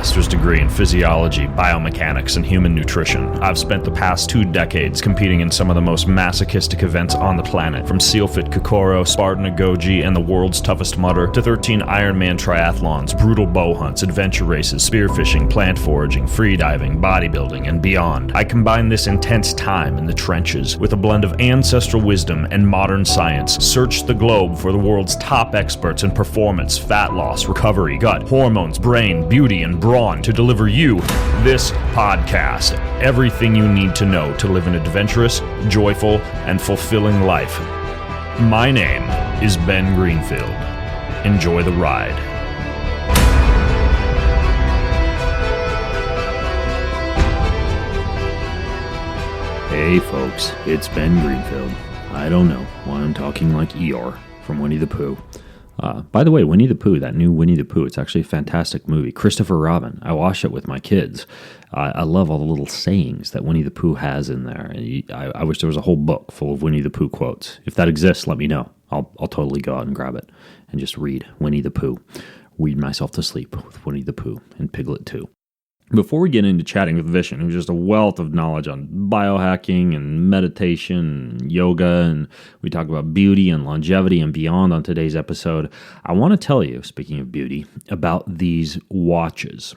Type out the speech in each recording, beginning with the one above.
master's degree in physiology, biomechanics, and human nutrition. I've spent the past 2 decades competing in some of the most masochistic events on the planet, from SealFit Kokoro, Spartan Agoji, and the world's toughest mudder, to 13 Ironman triathlons, brutal bow hunts, adventure races, spearfishing, plant foraging, freediving, bodybuilding, and beyond. I combine this intense time in the trenches with a blend of ancestral wisdom and modern science. Search the globe for the world's top experts in performance, fat loss, recovery, gut, hormones, brain, beauty, and brawn to deliver you this podcast. Everything you need to know to live an adventurous, joyful, and fulfilling life. My name is Ben Greenfield. Enjoy the ride. Hey folks, it's Ben Greenfield. I don't know why I'm talking like Eeyore from Winnie the Pooh. By the way, Winnie the Pooh, that new Winnie the Pooh, it's actually a fantastic movie. Christopher Robin, I watched it with my kids. I love all the little sayings that Winnie the Pooh has in there. I wish there was a whole book full of Winnie the Pooh quotes. If that exists, let me know. I'll totally go out and grab it and just read Winnie the Pooh. Weed myself to sleep with Winnie the Pooh and Piglet too. Before we get into chatting with Vishen, who's just a wealth of knowledge on biohacking and meditation and yoga, and we talk about beauty and longevity and beyond on today's episode, I want to tell you, speaking of beauty, about these watches.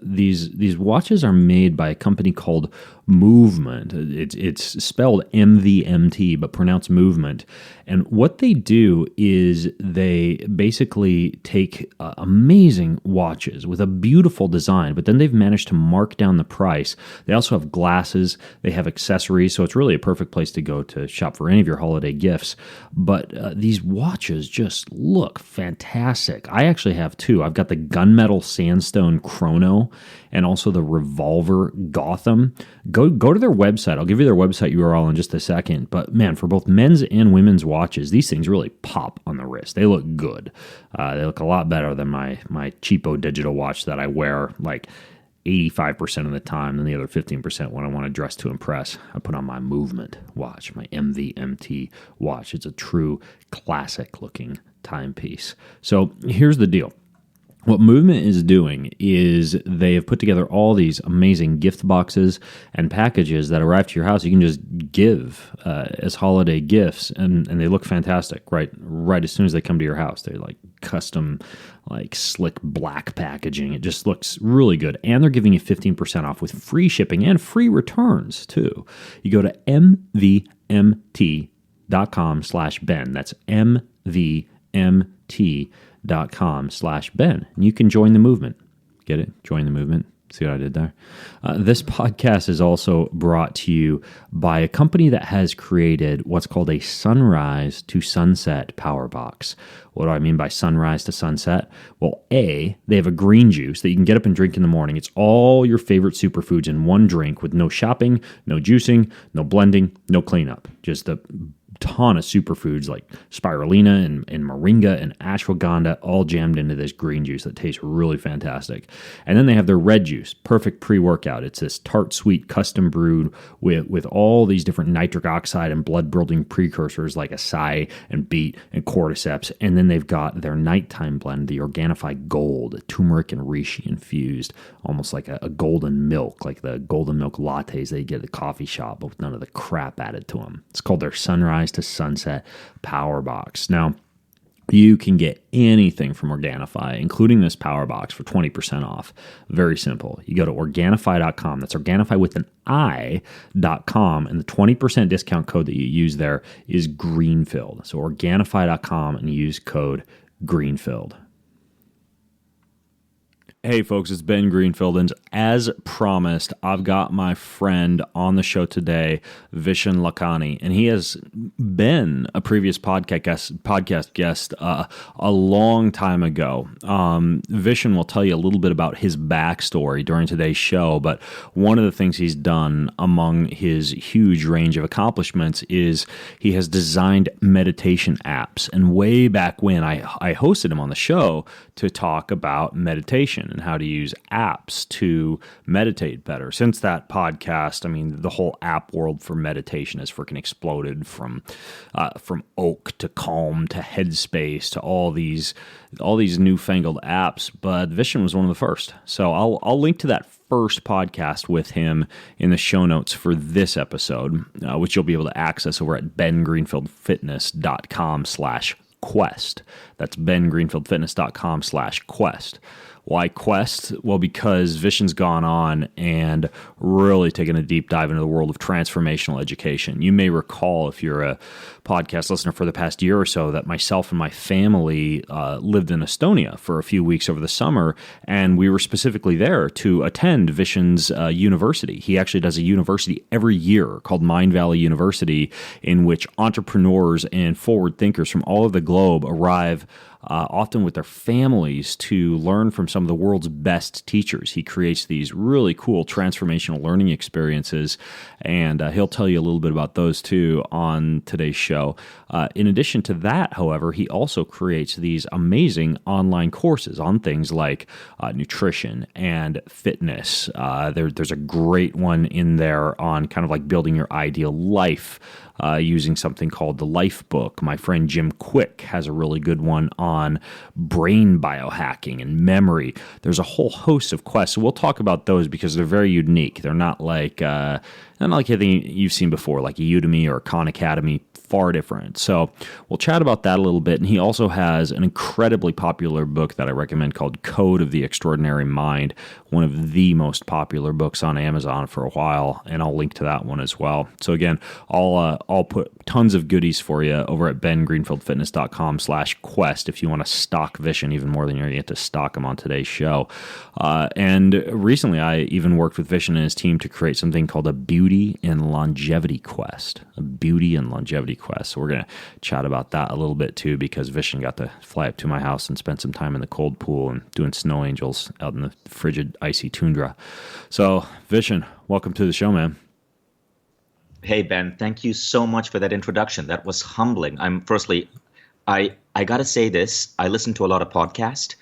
These watches are made by a company called Movement. It's spelled MVMT, but pronounced Movement. And what they do is they basically take amazing watches with a beautiful design, but then they've managed to mark down the price. They also have glasses, they have accessories, so it's really a perfect place to go to shop for any of your holiday gifts. But these watches just look fantastic. I actually have two. I've got the Gunmetal Sandstone Chrono and also the Revolver Gotham. Go to their website. I'll give you their website URL in just a second. But man, for both men's and women's watches, these things really pop on the wrist. They look good. They look a lot better than my cheapo digital watch that I wear like 85% of the time, and the other 15% when I want to dress to impress. I put on my Movement watch, my MVMT watch. It's a true classic-looking timepiece. So here's the deal. What Movement is doing is they have put together all these amazing gift boxes and packages that arrive to your house. You can just give as holiday gifts, and they look fantastic right as soon as they come to your house. They're like custom, like slick black packaging. It just looks really good. And they're giving you 15% off with free shipping and free returns too. You go to mvmt.com/Ben. That's mvmt.com/Ben. And you can join the movement. Get it? Join the movement. See what I did there? This podcast is also brought to you by a company that has created what's called a sunrise to sunset power box. What do I mean by sunrise to sunset? Well, they have a green juice that you can get up and drink in the morning. It's all your favorite superfoods in one drink with no shopping, no juicing, no blending, no cleanup. Just a ton of superfoods like spirulina and moringa and ashwagandha all jammed into this green juice that tastes really fantastic. And then they have their red juice, perfect pre-workout. It's this tart sweet custom brewed with all these different nitric oxide and blood building precursors like acai and beet and cordyceps. And then they've got their nighttime blend, the Organifi Gold, turmeric and reishi infused, almost like a golden milk, like the golden milk lattes they get at the coffee shop, but with none of the crap added to them. It's called their Sunrise to Sunset Power Box. Now, you can get anything from Organifi, including this power box, for 20% off. Very simple. You go to Organifi.com. That's Organifi with an I.com, and the 20% discount code that you use there is Greenfield. So Organifi.com and use code Greenfield. Hey folks, it's Ben Greenfield, and as promised, I've got my friend on the show today, Vishen Lakhiani, and he has been a previous podcast guest a long time ago. Vishen will tell you a little bit about his backstory during today's show, but one of the things he's done among his huge range of accomplishments is he has designed meditation apps, and way back when I hosted him on the show to talk about meditation. and how to use apps to meditate better. Since that podcast, I mean, the whole app world for meditation has freaking exploded from Oak to Calm to Headspace to all these newfangled apps. But Vishen was one of the first. So I'll link to that first podcast with him in the show notes for this episode, which you'll be able to access over at bengreenfieldfitness.com/quest. That's bengreenfieldfitness.com/quest. Why Quest? Well, because Vishen's gone on and really taken a deep dive into the world of transformational education. You may recall, if you're a podcast listener for the past year or so, that myself and my family lived in Estonia for a few weeks over the summer, and we were specifically there to attend Vishen's university. He actually does a university every year called MindValley University, in which entrepreneurs and forward thinkers from all over the globe arrive often with their families to learn from some of the world's best teachers. He creates these really cool transformational learning experiences, and he'll tell you a little bit about those too on today's show. In addition to that, however, he also creates these amazing online courses on things like nutrition and fitness. There's a great one in there on kind of like building your ideal life, using something called the Lifebook. My friend Jim Quick has a really good one on brain biohacking and memory. There's a whole host of quests. So we'll talk about those because they're very unique. They're not like anything you've seen before, like a Udemy or a Khan Academy. Far different. So we'll chat about that a little bit. And he also has an incredibly popular book that I recommend called Code of the Extraordinary Mind, one of the most popular books on Amazon for a while. And I'll link to that one as well. So again, I'll put tons of goodies for you over at bengreenfieldfitness.com/quest if you want to stock Vishen even more than you're going to get to stock him on today's show. And recently I even worked with Vishen and his team to create something called a beauty and longevity quest. A beauty and longevity quest. So we're going to chat about that a little bit too, because Vishen got to fly up to my house and spend some time in the cold pool and doing snow angels out in the frigid, icy tundra. So Vishen, welcome to the show, man. Hey, Ben, thank you so much for that introduction. That was humbling. I got to say this. I listen to a lot of podcasts.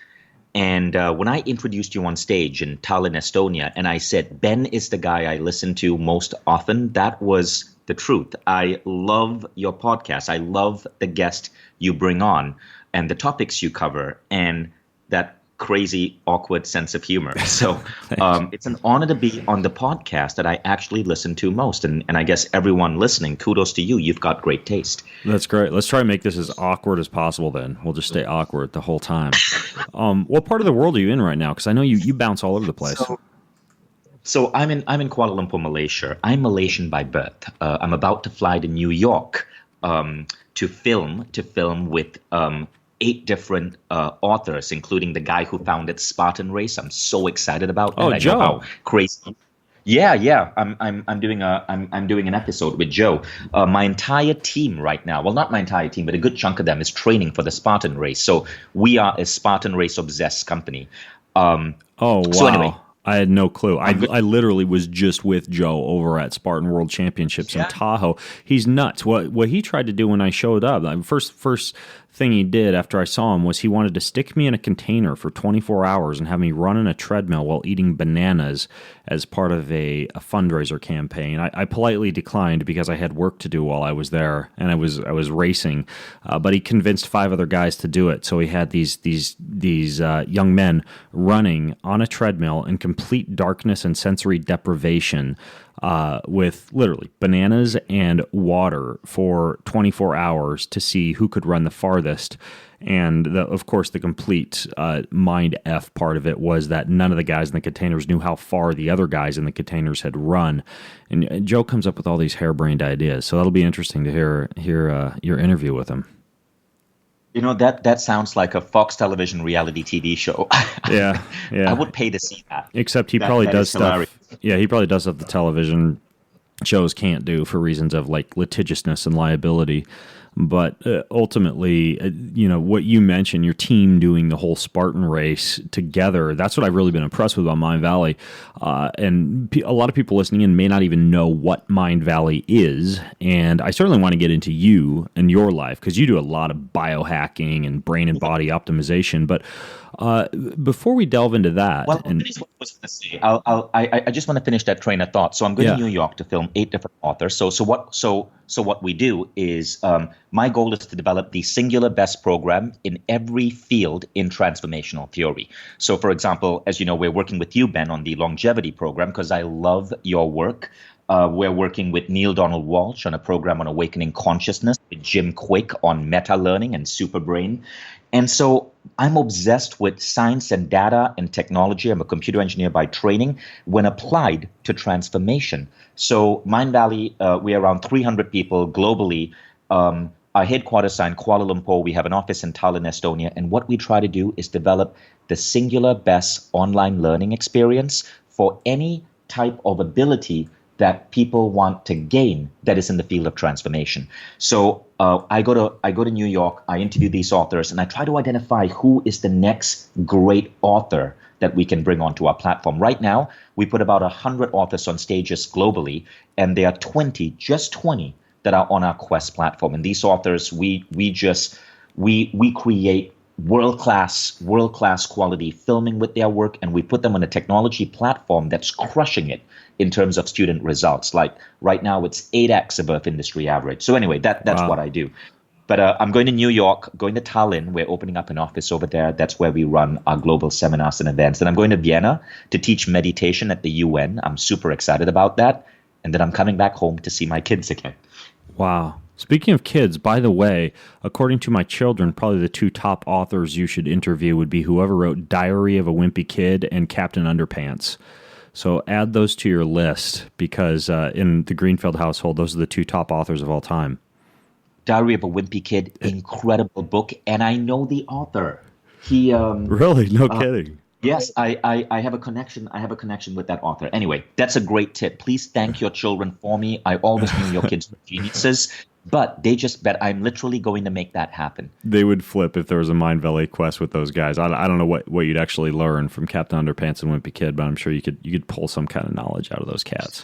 And when I introduced you on stage in Tallinn, Estonia, and I said, Ben is the guy I listen to most often, that was the truth. I love your podcast. I love the guest you bring on and the topics you cover and that crazy, awkward sense of humor. So it's an honor to be on the podcast that I actually listen to most. And I guess everyone listening, kudos to you. You've got great taste. That's great. Let's try and make this as awkward as possible then. We'll just stay awkward the whole time. What part of the world are you in right now? Because I know you bounce all over the place. So I'm in Kuala Lumpur, Malaysia. I'm Malaysian by birth. I'm about to fly to New York to film with 8 different authors, including the guy who founded Spartan race. I'm so excited about that. Oh, Joe. I know how crazy. Yeah. I'm doing an episode with Joe. My entire team right now, well, not my entire team, but a good chunk of them is training for the Spartan race. So we are a Spartan race obsessed company. Oh, wow. So anyway, I had no clue. I literally was just with Joe over at Spartan World Championships in Tahoe. He's nuts. What he tried to do when I showed up, first thing he did after I saw him was he wanted to stick me in a container for 24 hours and have me run in a treadmill while eating bananas as part of a fundraiser campaign. I politely declined because I had work to do while I was there and I was racing, but he convinced 5 other guys to do it. So he had these young men running on a treadmill in complete darkness and sensory deprivation, with literally bananas and water for 24 hours to see who could run the farthest. And of course, the complete mind F part of it was that none of the guys in the containers knew how far the other guys in the containers had run. And Joe comes up with all these harebrained ideas. So that'll be interesting to hear your interview with him. You know, that sounds like a Fox television reality TV show. Yeah. I would pay to see that. Except he probably does stuff. Hilarious. Yeah, he probably does stuff the television shows can't do for reasons of like litigiousness and liability. But ultimately, what you mentioned, your team doing the whole Spartan race together, that's what I've really been impressed with about MindValley. And a lot of people listening in may not even know what MindValley is. And I certainly want to get into you and your life because you do a lot of biohacking and brain and body optimization. But Before we delve into that, Well, I'll finish what I was going to say. I just want to finish that train of thought. So I'm going to New York to film 8 different authors. So what we do is my goal is to develop the singular best program in every field in transformational theory. So, for example, as you know, we're working with you, Ben, on the longevity program because I love your work. We're working with Neil Donald Walsh on a program on awakening consciousness, with Jim Quick on meta learning and superbrain. And so I'm obsessed with science and data and technology. I'm a computer engineer by training when applied to transformation. So MindValley, we're around 300 people globally. Our headquarters are in Kuala Lumpur. We have an office in Tallinn, Estonia. And what we try to do is develop the singular best online learning experience for any type of ability that people want to gain that is in the field of transformation. So I go to New York, I interview these authors, and I try to identify who is the next great author that we can bring onto our platform. Right now, we put about 100 authors on stages globally, and there are 20 that are on our Quest platform. And these authors, we create world-class quality filming with their work, and we put them on a technology platform that's crushing it in terms of student results. Like right now, it's 8x above industry average. So anyway, that's what I do. But I'm going to New York, going to Tallinn. We're opening up an office over there. That's where we run our global seminars and events. And I'm going to Vienna to teach meditation at the UN. I'm super excited about that. And then I'm coming back home to see my kids again. Wow. Speaking of kids, by the way, according to my children, probably the 2 top authors you should interview would be whoever wrote Diary of a Wimpy Kid and Captain Underpants. So add those to your list because in the Greenfield household, those are the 2 top authors of all time. Diary of a Wimpy Kid, incredible book. And I know the author. He Really? No kidding. Yes, I have a connection. I have a connection with that author. Anyway, that's a great tip. Please thank your children for me. I always knew your kids were geniuses, but they just bet I'm literally going to make that happen. They would flip if there was a MindValley quest with those guys. I don't know what you'd actually learn from Captain Underpants and Wimpy Kid, but I'm sure you could pull some kind of knowledge out of those cats.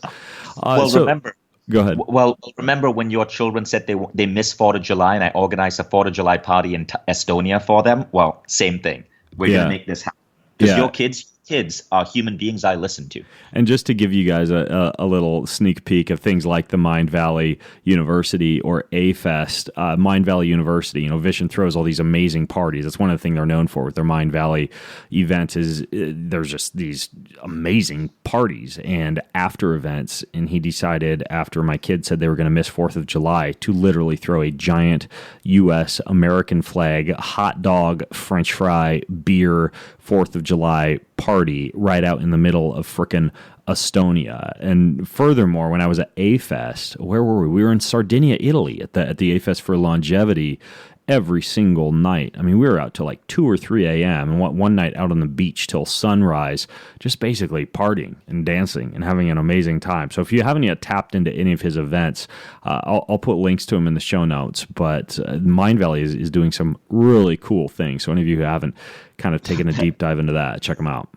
Remember. Go ahead. Well, remember when your children said they missed 4th of July and I organized a 4th of July party in Estonia for them? Well, same thing. We're going to make this happen. Because your kids are human beings I listen to. And just to give you guys a little sneak peek of things like the MindValley University or A-Fest, MindValley University, Vishen throws all these amazing parties. That's one of the things they're known for with their MindValley events is there's just these amazing parties and after events. And he decided after my kids said they were going to miss 4th of July to literally throw a giant U.S. American flag, hot dog, French fry, beer, 4th of July party right out in the middle of frickin' Estonia. And furthermore, when I was at A-Fest, where were we? We were in Sardinia, Italy at the A-Fest for longevity every single night. I mean, we were out till like 2 or 3 a.m. and one night out on the beach till sunrise, just basically partying and dancing and having an amazing time. So if you haven't yet tapped into any of his events, I'll put links to him in the show notes. But MindValley is doing some really cool things. So any of you who haven't kind of taken a deep dive into that, check them out.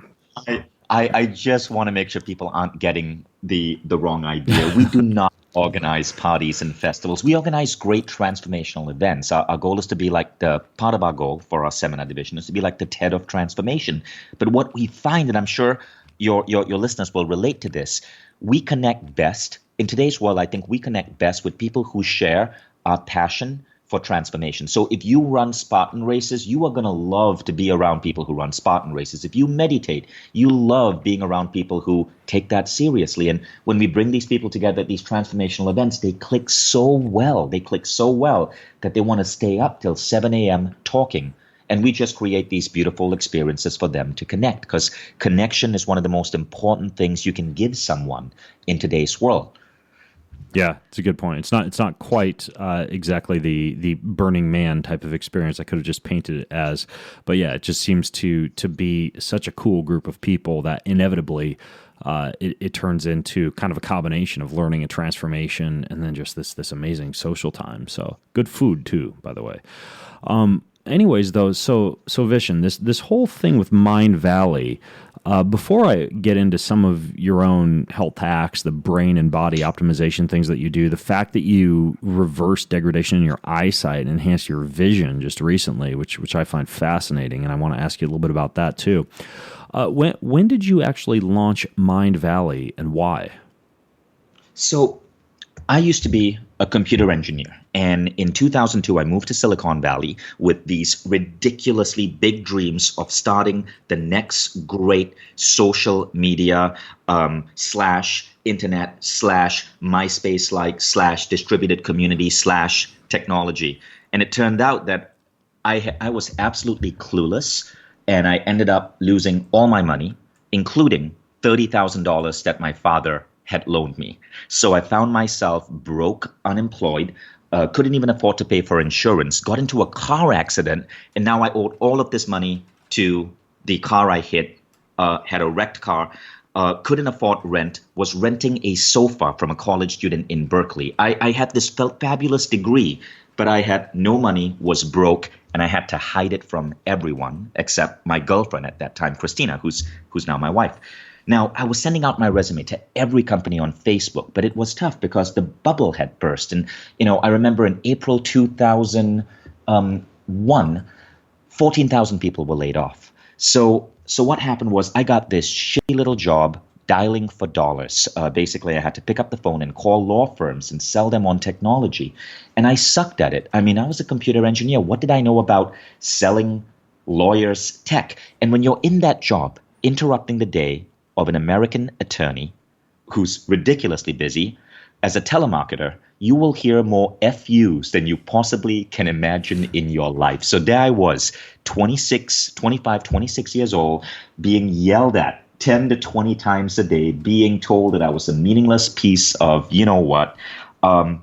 I just want to make sure people aren't getting the wrong idea. We do not organize parties and festivals. We organize great transformational events. Our goal is to be like part of our goal for our seminar division is to be like the TED of transformation. But what we find, and I'm sure your listeners will relate to this, we connect best. In today's world, I think we connect best with people who share our passion for transformation. So if you run Spartan races, you are going to love to be around people who run Spartan races. If you meditate, you love being around people who take that seriously. And when we bring these people together at these transformational events, they click so well. They click so well that they want to stay up till 7 a.m. talking. And we just create these beautiful experiences for them to connect, because connection is one of the most important things you can give someone in today's world. Yeah, it's a good point. It's not quite exactly the Burning Man type of experience I could have just painted it as, but yeah, it just seems to be such a cool group of people that inevitably it turns into kind of a combination of learning and transformation, and then just this amazing social time. So good food too, by the way. anyways, though, so Vishen, this whole thing with MindValley. Before I get into some of your own health hacks, the brain and body optimization things that you do, the fact that you reverse degradation in your eyesight and enhance your vision just recently, which I find fascinating, and I want to ask you a little bit about that too. When did you actually launch MindValley and why? So I used to be a computer engineer. And in 2002, I moved to Silicon Valley with these ridiculously big dreams of starting the next great social media slash internet slash MySpace like slash distributed community slash technology. And it turned out that I was absolutely clueless, and I ended up losing all my money, including $30,000 that my father had loaned me. So I found myself broke, unemployed, couldn't even afford to pay for insurance, got into a car accident, and now I owed all of this money to the car I hit, had a wrecked car, couldn't afford rent, was renting a sofa from a college student in Berkeley. I had this fabulous degree, but I had no money, was broke, and I had to hide it from everyone except my girlfriend at that time, Christina, who's now my wife. Now, I was sending out my resume to every company on Facebook, but it was tough because the bubble had burst. And, I remember in April 2001, 14,000 people were laid off. So what happened was I got this shitty little job dialing for dollars. Basically, I had to pick up the phone and call law firms and sell them on technology. And I sucked at it. I mean, I was a computer engineer. What did I know about selling lawyers tech? And when you're in that job, interrupting the day of an American attorney who's ridiculously busy, as a telemarketer, you will hear more FUs than you possibly can imagine in your life. So there I was, 26 years old, being yelled at 10 to 20 times a day, being told that I was a meaningless piece of you-know-what. And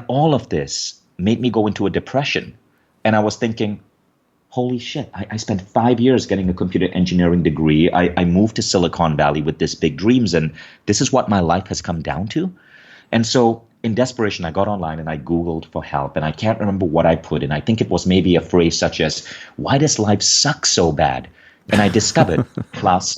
all of this made me go into a depression. And I was thinking, holy shit, I spent 5 years getting a computer engineering degree. I moved to Silicon Valley with this big dreams, and this is what my life has come down to. And so in desperation, I got online and I Googled for help, and I can't remember what I put in. I think it was maybe a phrase such as, why does life suck so bad? And I discovered class.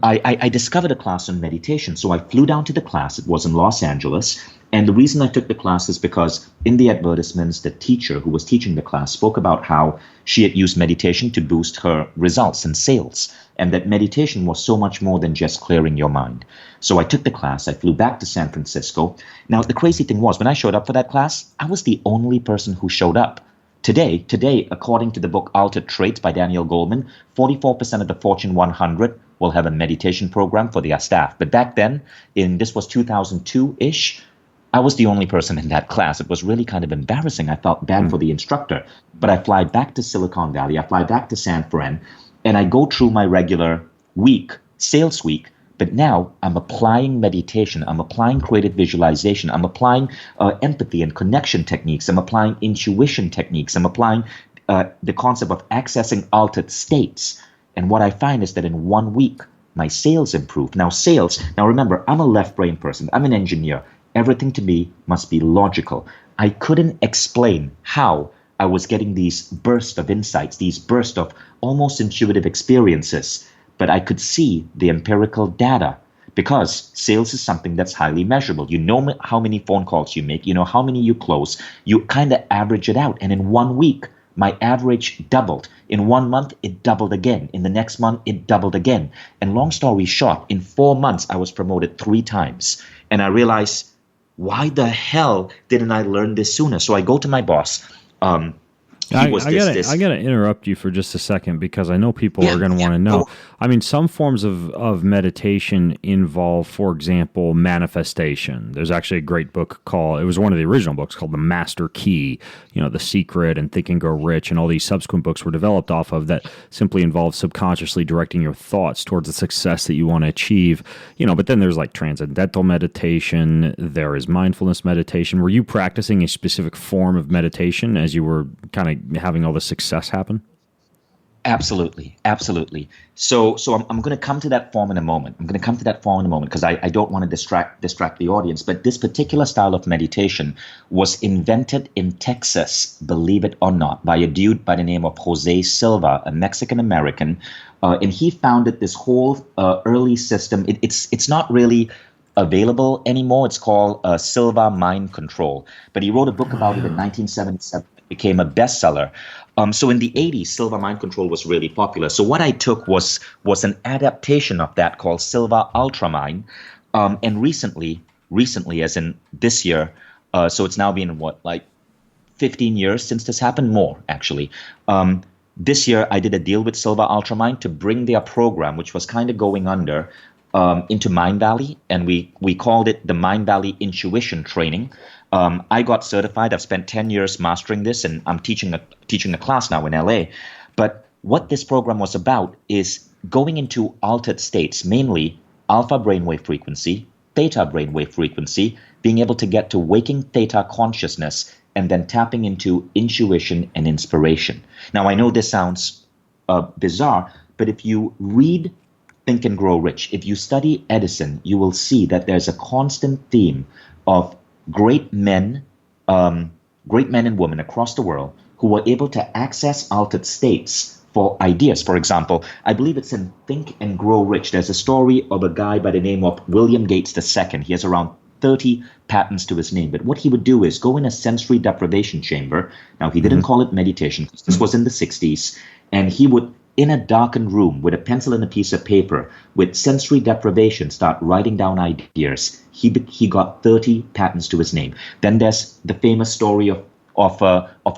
I discovered a class on meditation. So I flew down to the class. It was in Los Angeles. And the reason I took the class is because in the advertisements, the teacher who was teaching the class spoke about how she had used meditation to boost her results and sales, and that meditation was so much more than just clearing your mind. So I took the class. I flew back to San Francisco. Now, the crazy thing was, when I showed up for that class, I was the only person who showed up. Today, according to the book Altered Traits by Daniel Goleman, 44% of the Fortune 100 will have a meditation program for their staff. But back then, this was 2002-ish, I was the only person in that class. It was really kind of embarrassing. I felt bad for the instructor. But I fly back to Silicon Valley. I fly back to San Fran, and I go through my regular sales week. But now I'm applying meditation. I'm applying creative visualization. I'm applying empathy and connection techniques. I'm applying intuition techniques. I'm applying the concept of accessing altered states. And what I find is that in 1 week, my sales improve. Now remember, I'm a left brain person. I'm an engineer. Everything to me must be logical. I couldn't explain how I was getting these bursts of insights, these bursts of almost intuitive experiences, but I could see the empirical data because sales is something that's highly measurable. You know how many phone calls you make, you know how many you close, you kind of average it out. And in 1 week, my average doubled. In 1 month, it doubled again. In the next month, it doubled again. And long story short, in 4 months, I was promoted 3 times. And I realized, why the hell didn't I learn this sooner? So I go to my boss. I gotta interrupt you for just a second because I know people are going to want to know. I mean, some forms of meditation involve, for example, manifestation. There's actually a great book it was one of the original books called The Master Key, The Secret and Think and Grow Rich, and all these subsequent books were developed off of that simply involve subconsciously directing your thoughts towards the success that you want to achieve. But then there's like transcendental meditation, there is mindfulness meditation. Were you practicing a specific form of meditation as you were kind of having all the success happen? Absolutely, absolutely. So I'm going to come to that form in a moment. Because I don't want to distract the audience. But this particular style of meditation was invented in Texas, believe it or not, by a dude by the name of Jose Silva, a Mexican American, and he founded this whole early system. It's not really available anymore. It's called Silva Mind Control. But he wrote a book about it in 1977. It became a bestseller. So in the 80s, Silva Mind Control was really popular. So what I took was an adaptation of that called Silva Ultramind. And recently, as in this year, so it's now been, 15 years since this happened? More, actually. This year, I did a deal with Silva Ultramind to bring their program, which was kind of going under, into MindValley, and we called it the MindValley Intuition Training. I got certified. I've spent 10 years mastering this, and I'm teaching a class now in LA. But what this program was about is going into altered states, mainly alpha brainwave frequency, theta brainwave frequency, being able to get to waking theta consciousness, and then tapping into intuition and inspiration. Now, I know this sounds bizarre, but if you read Think and Grow Rich, if you study Edison, you will see that there's a constant theme of great men and women across the world who were able to access altered states for ideas. For example, I believe it's in Think and Grow Rich. There's a story of a guy by the name of William Gates II. He has around 30 patents to his name. But what he would do is go in a sensory deprivation chamber. Now, he didn't call it meditation, because this was in the 60s. And he would, in a darkened room with a pencil and a piece of paper, with sensory deprivation, start writing down ideas. He got 30 patents to his name. Then there's the famous story of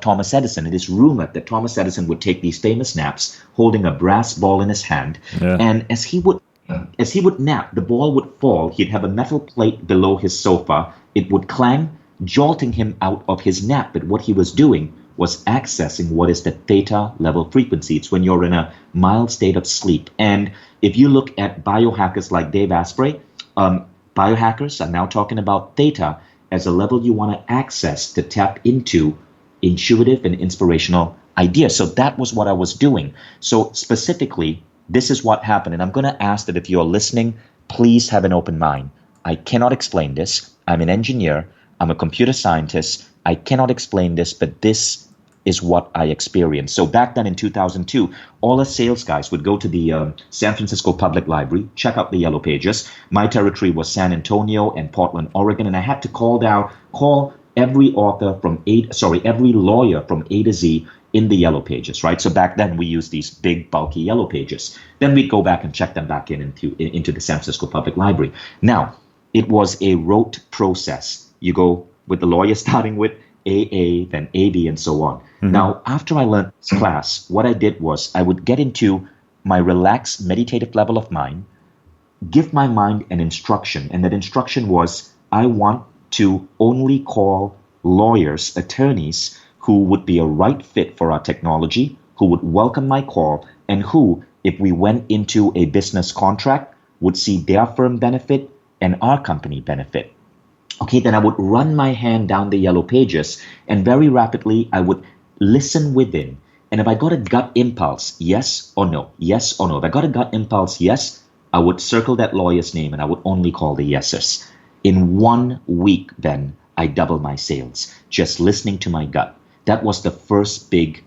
Thomas Edison. It is rumored that Thomas Edison would take these famous naps, holding a brass ball in his hand, and as he would nap, the ball would fall. He'd have a metal plate below his sofa. It would clang, jolting him out of his nap. But what he was doing was accessing what is the theta level frequency. It's when you're in a mild state of sleep. And if you look at biohackers like Dave Asprey, biohackers are now talking about theta as a level you want to access to tap into intuitive and inspirational ideas. So that was what I was doing. So specifically, this is what happened. And I'm going to ask that if you're listening, please have an open mind. I cannot explain this. I'm an engineer. I'm a computer scientist. I cannot explain this, but this is what I experienced. So back then in 2002, all us sales guys would go to the San Francisco Public Library, check out the yellow pages. My territory was San Antonio and Portland, Oregon, and I had to call every every lawyer from A to Z in the yellow pages, right? So back then we used these big, bulky yellow pages. Then we'd go back and check them back into the San Francisco Public Library. Now, it was a rote process. You go with the lawyer starting with AA, then AB, and so on. Mm-hmm. Now, after I learned this class, what I did was I would get into my relaxed meditative level of mind, give my mind an instruction, and that instruction was I want to only call lawyers, attorneys, who would be a right fit for our technology, who would welcome my call, and who, if we went into a business contract, would see their firm benefit and our company benefit. Okay, then I would run my hand down the yellow pages, and very rapidly I would listen within. And if I got a gut impulse, yes or no, yes or no. If I got a gut impulse, yes, I would circle that lawyer's name and I would only call the yeses. In 1 week, then, I doubled my sales, just listening to my gut. That was the first big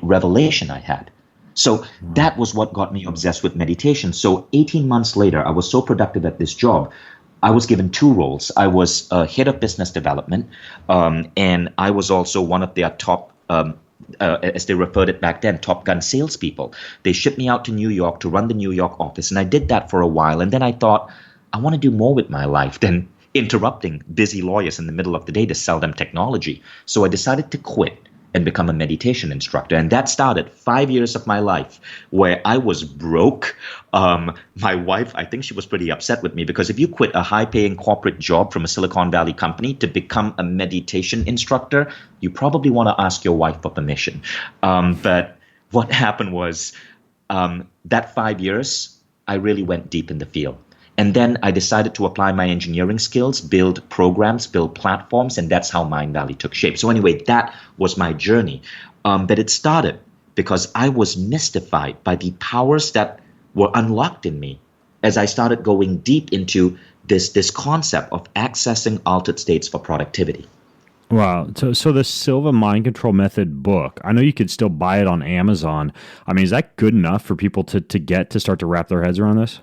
revelation I had. So that was what got me obsessed with meditation. So 18 months later, I was so productive at this job. I was given 2 roles. I was head of business development, and I was also one of their top, as they referred it back then, Top Gun salespeople. They shipped me out to New York to run the New York office, and I did that for a while. And then I thought, I want to do more with my life than interrupting busy lawyers in the middle of the day to sell them technology. So I decided to quit and become a meditation instructor. And that started 5 years of my life where I was broke. My wife, I think she was pretty upset with me, because if you quit a high-paying corporate job from a Silicon Valley company to become a meditation instructor, you probably want to ask your wife for permission. But what happened was that 5 years, I really went deep in the field. And then I decided to apply my engineering skills, build programs, build platforms, and that's how MindValley took shape. So anyway, that was my journey. But it started because I was mystified by the powers that were unlocked in me as I started going deep into this concept of accessing altered states for productivity. Wow. So the Silva Mind Control Method book, I know you could still buy it on Amazon. I mean, is that good enough for people to start to wrap their heads around this?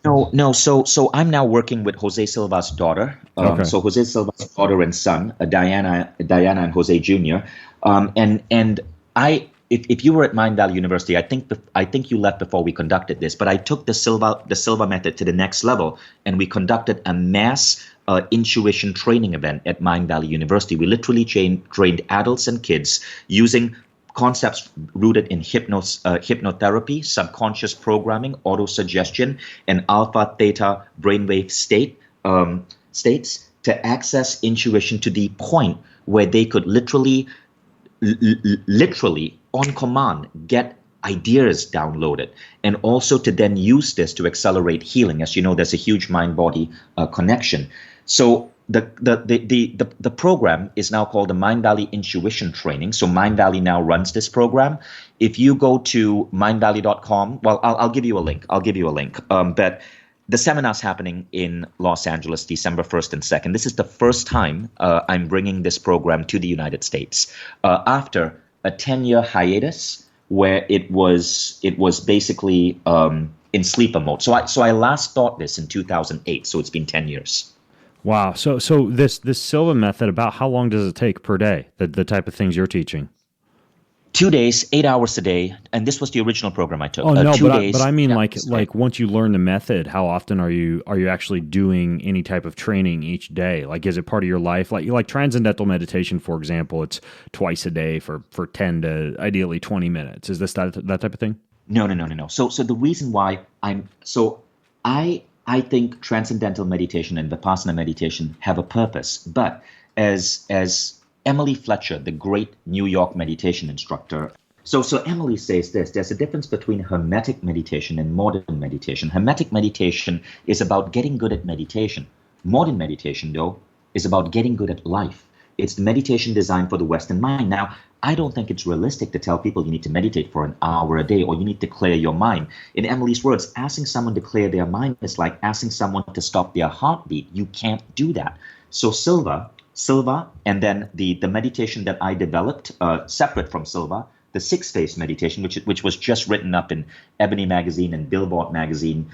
No. So I'm now working with Jose Silva's daughter. Okay. So Jose Silva's daughter and son, Diana and Jose Jr. And if you were at MindValley University, I think you left before we conducted this. But I took the Silva method to the next level, and we conducted a mass intuition training event at MindValley University. We literally trained adults and kids using concepts rooted in hypnotherapy, subconscious programming, autosuggestion, and alpha theta brainwave states to access intuition to the point where they could literally on command get ideas downloaded, and also to then use this to accelerate healing. As you know, there's a huge mind-body connection. So the program is now called the MindValley Intuition Training. So MindValley now runs this program. If you go to mindvalley.com, well, I'll give you a link. But the seminar's happening in Los Angeles, December 1st and 2nd. This is the first time I'm bringing this program to the United States after a 10-year hiatus where it was basically in sleeper mode. So I last taught this in 2008. So it's been 10 years. Wow. So this Silva method, about how long does it take per day? The type of things you're teaching? 2 days, 8 hours a day, and this was the original program I took. Oh no, 2 days. But I mean, like once you learn the method, how often are you actually doing any type of training each day? Like, is it part of your life? Like transcendental meditation, for example, it's twice a day for 10 to ideally 20 minutes. Is this that type of thing? No. So the reason why I think transcendental meditation and Vipassana meditation have a purpose, but as Emily Fletcher, the great New York meditation instructor. So Emily says this: there's a difference between Hermetic meditation and modern meditation. Hermetic meditation is about getting good at meditation. Modern meditation, though, is about getting good at life. It's the meditation designed for the Western mind. Now, I don't think it's realistic to tell people you need to meditate for an hour a day or you need to clear your mind. In Emily's words, asking someone to clear their mind is like asking someone to stop their heartbeat. You can't do that. So Silva, and then the meditation that I developed separate from Silva, the 6-phase meditation, which was just written up in Ebony Magazine and Billboard Magazine.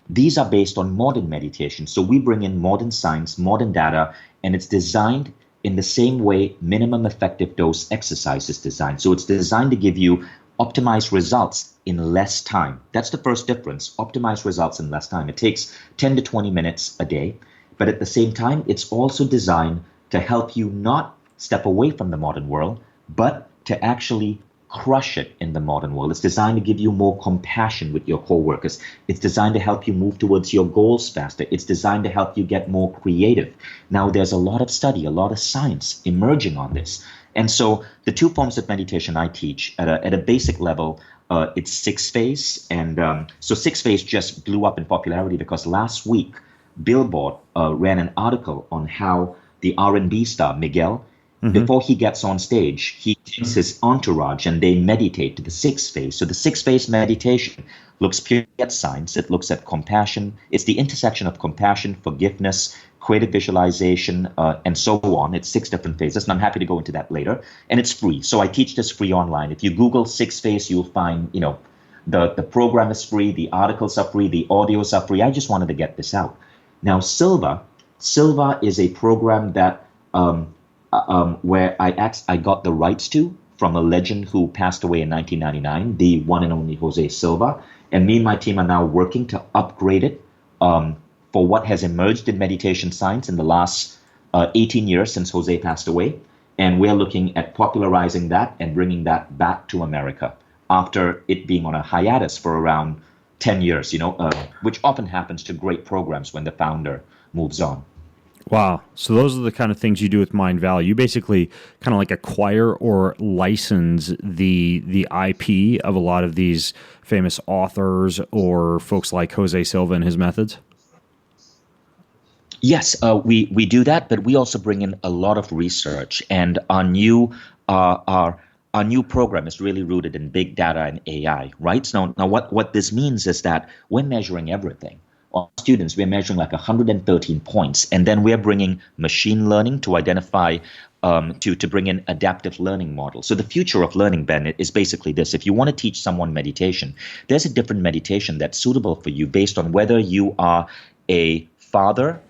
These are based on modern meditation. So we bring in modern science, modern data, and it's designed in the same way minimum effective dose exercise is designed. So it's designed to give you optimized results in less time. That's the first difference, optimized results in less time. It takes 10 to 20 minutes a day. But at the same time, it's also designed to help you not step away from the modern world, but to actually crush it in the modern world. It's designed to give you more compassion with your coworkers. It's designed to help you move towards your goals faster. It's designed to help you get more creative. Now, there's a lot of study, a lot of science emerging on this. And so the 2 forms of meditation I teach at a basic level, it's 6-phase. And so 6-phase just blew up in popularity because last week, Billboard ran an article on how the R&B star Miguel, before he gets on stage, he takes his entourage and they meditate to the 6-phase. So the 6-phase meditation looks purely at science. It looks at compassion. It's the intersection of compassion, forgiveness, creative visualization, and so on. It's 6 different phases, and I'm happy to go into that later. And it's free. So I teach this free online. If you Google 6-phase, you'll find, the program is free, the articles are free, the audios are free. I just wanted to get this out. Now, Silva is a program that where I got the rights to from a legend who passed away in 1999, the one and only Jose Silva. And me and my team are now working to upgrade it for what has emerged in meditation science in the last 18 years since Jose passed away. And we're looking at popularizing that and bringing that back to America after it being on a hiatus for around 10 years, which often happens to great programs when the founder moves on. Wow. So those are the kind of things you do with MindValley. You basically kind of like acquire or license the IP of a lot of these famous authors or folks like Jose Silva and his methods? Yes, we do that, but we also bring in a lot of research. And our our new program is really rooted in big data and AI, right? So now what this means is that we're measuring everything. Our students, we're measuring like 113 points, and then we're bringing machine learning to identify, to bring in adaptive learning models. So the future of learning, Ben, is basically this. If you want to teach someone meditation, there's a different meditation that's suitable for you based on whether you are a father,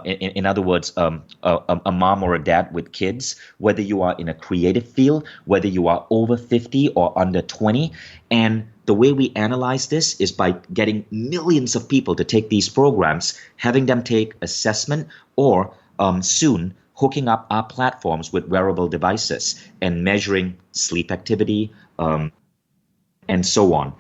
in other words, a mom or a dad with kids, whether you are in a creative field, whether you are over 50 or under 20. And the way we analyze this is by getting millions of people to take these programs, having them take assessment, or soon hooking up our platforms with wearable devices and measuring sleep activity, and so on.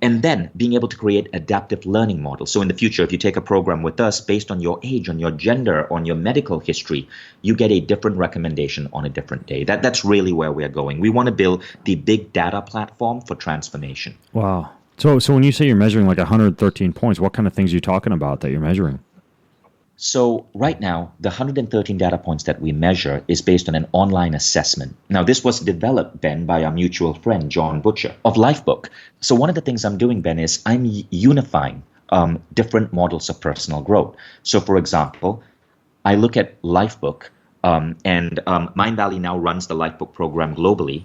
And then being able to create adaptive learning models. So in the future, if you take a program with us based on your age, on your gender, on your medical history, you get a different recommendation on a different day. That's really where we're going. We want to build the big data platform for transformation. Wow. So when you say you're measuring like 113 points, what kind of things are you talking about that you're measuring? So right now, the 113 data points that we measure is based on an online assessment. Now, this was developed, Ben, by our mutual friend, John Butcher of Lifebook. So one of the things I'm doing, Ben, is I'm unifying different models of personal growth. So for example, I look at Lifebook, and MindValley now runs the Lifebook program globally,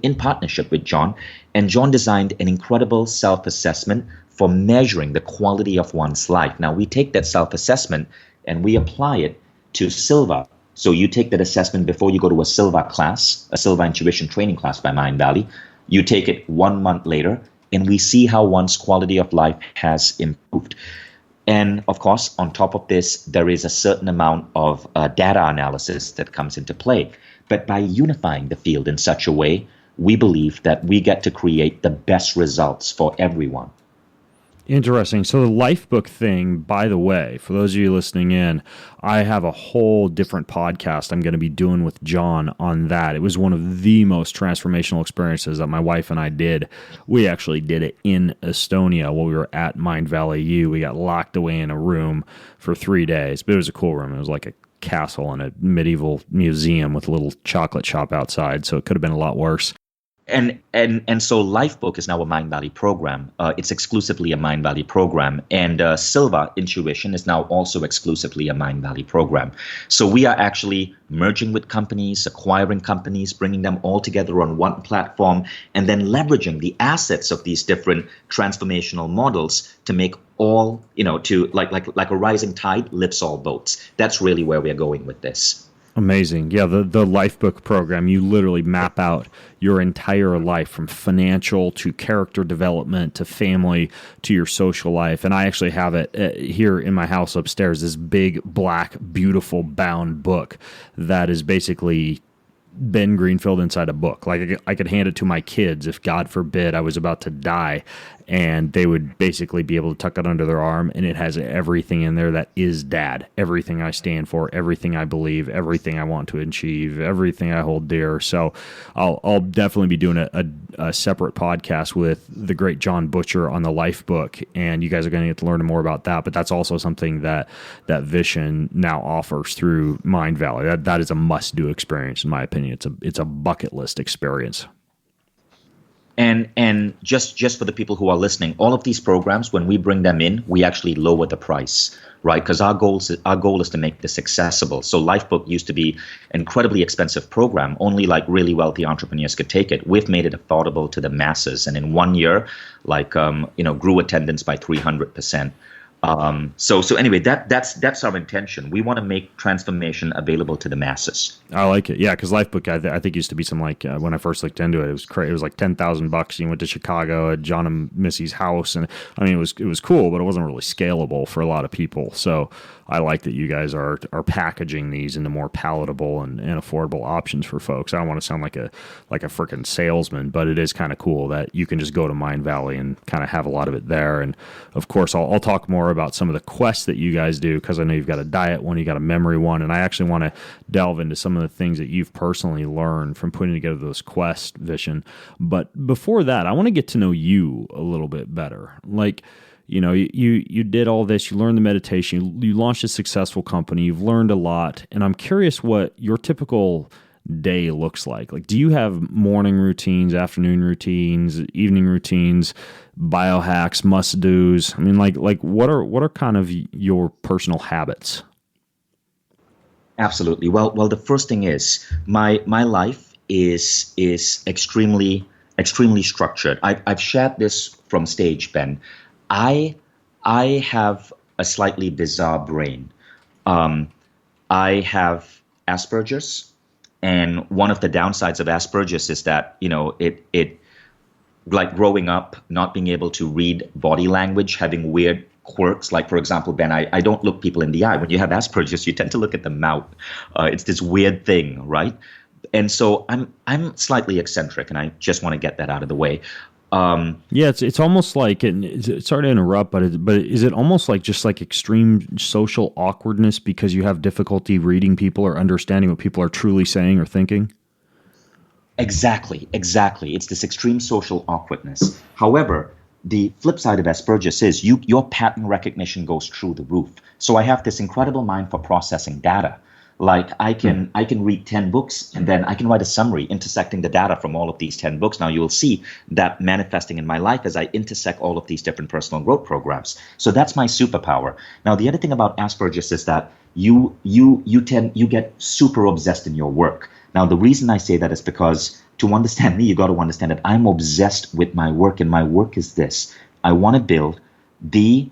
in partnership with John. And John designed an incredible self-assessment for measuring the quality of one's life. Now, we take that self-assessment and we apply it to Silva. So you take that assessment before you go to a Silva class, a Silva intuition training class by MindValley. You take it 1 month later, and we see how one's quality of life has improved. And of course, on top of this, there is a certain amount of data analysis that comes into play. But by unifying the field in such a way, we believe that we get to create the best results for everyone. Interesting. So the Lifebook thing, by the way, for those of you listening in, I have a whole different podcast I'm going to be doing with John on that. It was one of the most transformational experiences that my wife and I did. We actually did it in Estonia while we were at MindValley U. We got locked away in a room for 3 days, but it was a cool room. It was like a castle in a medieval museum with a little chocolate shop outside, so it could have been a lot worse. And so Lifebook is now a MindValley program. It's exclusively a MindValley program. And Silva Intuition is now also exclusively a MindValley program. So we are actually merging with companies, acquiring companies, bringing them all together on one platform, and then leveraging the assets of these different transformational models to make all, to like a rising tide lifts all boats. That's really where we're going with this. Amazing. Yeah, the Lifebook program, you literally map out your entire life from financial to character development to family to your social life. And I actually have it here in my house upstairs, this big, black, beautiful bound book that is basically Ben Greenfield inside a book. Like I could hand it to my kids if, God forbid, I was about to die, and they would basically be able to tuck it under their arm, and it has everything in there that is Dad. Everything I stand for, everything I believe, everything I want to achieve, everything I hold dear. So I'll definitely be doing a separate podcast with the great John Butcher on the Lifebook, and you guys are going to get to learn more about that. But that's also something that Vishen now offers through MindValley. That is a must-do experience, in my opinion. It's a bucket list experience. And just for the people who are listening, all of these programs, when we bring them in, we actually lower the price, right? Because our goal is to make this accessible. So Lifebook used to be an incredibly expensive program. Only like really wealthy entrepreneurs could take it. We've made it affordable to the masses, and in 1 year, grew attendance by 300%. So anyway, that's our intention. We want to make transformation available to the masses. I like it. Yeah, because Lifebook, I think used to be some when I first looked into it, it was crazy. It was like $10,000. You went to Chicago at John and Missy's house, and I mean it was cool, but it wasn't really scalable for a lot of people. So I like that you guys are packaging these into more palatable and affordable options for folks. I don't want to sound like a freaking salesman, but it is kind of cool that you can just go to MindValley and kind of have a lot of it there. And of course, I'll talk more about some of the quests that you guys do, because I know you've got a diet one, you got a memory one, and I actually want to delve into some of the things that you've personally learned from putting together those quests, Vishen. But before that, I want to get to know you a little bit better. Like, you did all this, you learned the meditation, you launched a successful company, you've learned a lot, and I'm curious what your typical day looks like. Like, do you have morning routines, afternoon routines, evening routines, biohacks, must-dos? I mean, like what are kind of your personal habits? Absolutely. Well, the first thing is my life is extremely structured. I've shared this from stage, Ben. I have a slightly bizarre brain. I have Asperger's, and one of the downsides of Asperger's is that it like growing up, not being able to read body language, having weird quirks. Like, for example, Ben, I don't look people in the eye. When you have Asperger's, you tend to look at the mouth. It's this weird thing, right? And so I'm slightly eccentric, and I just want to get that out of the way. Yeah, it's almost like, and sorry to interrupt, but is it almost like just like extreme social awkwardness because you have difficulty reading people or understanding what people are truly saying or thinking? Exactly. It's this extreme social awkwardness. However, the flip side of Asperger's is your pattern recognition goes through the roof. So I have this incredible mind for processing data. Like I can read 10 books and then I can write a summary intersecting the data from all of these 10 books. Now you will see that manifesting in my life as I intersect all of these different personal growth programs. So that's my superpower. Now the other thing about Asperger's is that you get super obsessed in your work. Now the reason I say that is because to understand me, you got to understand that I'm obsessed with my work, and my work is this: I want to build the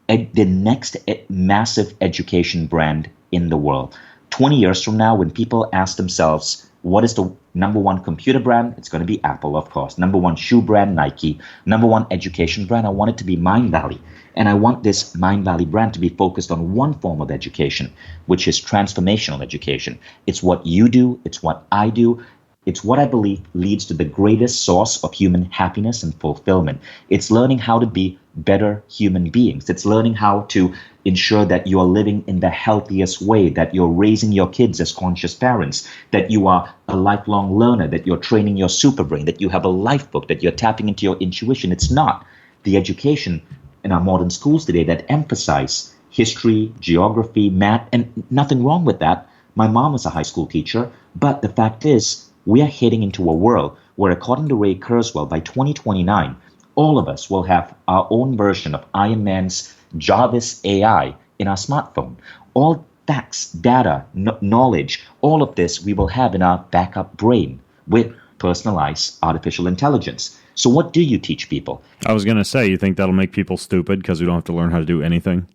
next massive education brand in the world. 20 years from now, when people ask themselves, what is the number one computer brand? It's going to be Apple, of course. Number one shoe brand, Nike. Number one education brand, I want it to be MindValley. And I want this MindValley brand to be focused on one form of education, which is transformational education. It's what you do. It's what I do. It's what I believe leads to the greatest source of human happiness and fulfillment. It's learning how to be better human beings. It's learning how to ensure that you are living in the healthiest way, that you're raising your kids as conscious parents, that you are a lifelong learner, that you're training your super brain, that you have a Lifebook, that you're tapping into your intuition. It's not the education in our modern schools today that emphasize history, geography, math, and nothing wrong with that. My mom was a high school teacher, but the fact is, we are heading into a world where, according to Ray Kurzweil, by 2029, all of us will have our own version of Iron Man's Jarvis AI in our smartphone. All facts, data, knowledge, all of this we will have in our backup brain with personalized artificial intelligence. So what do you teach people? I was going to say, you think that'll make people stupid because we don't have to learn how to do anything?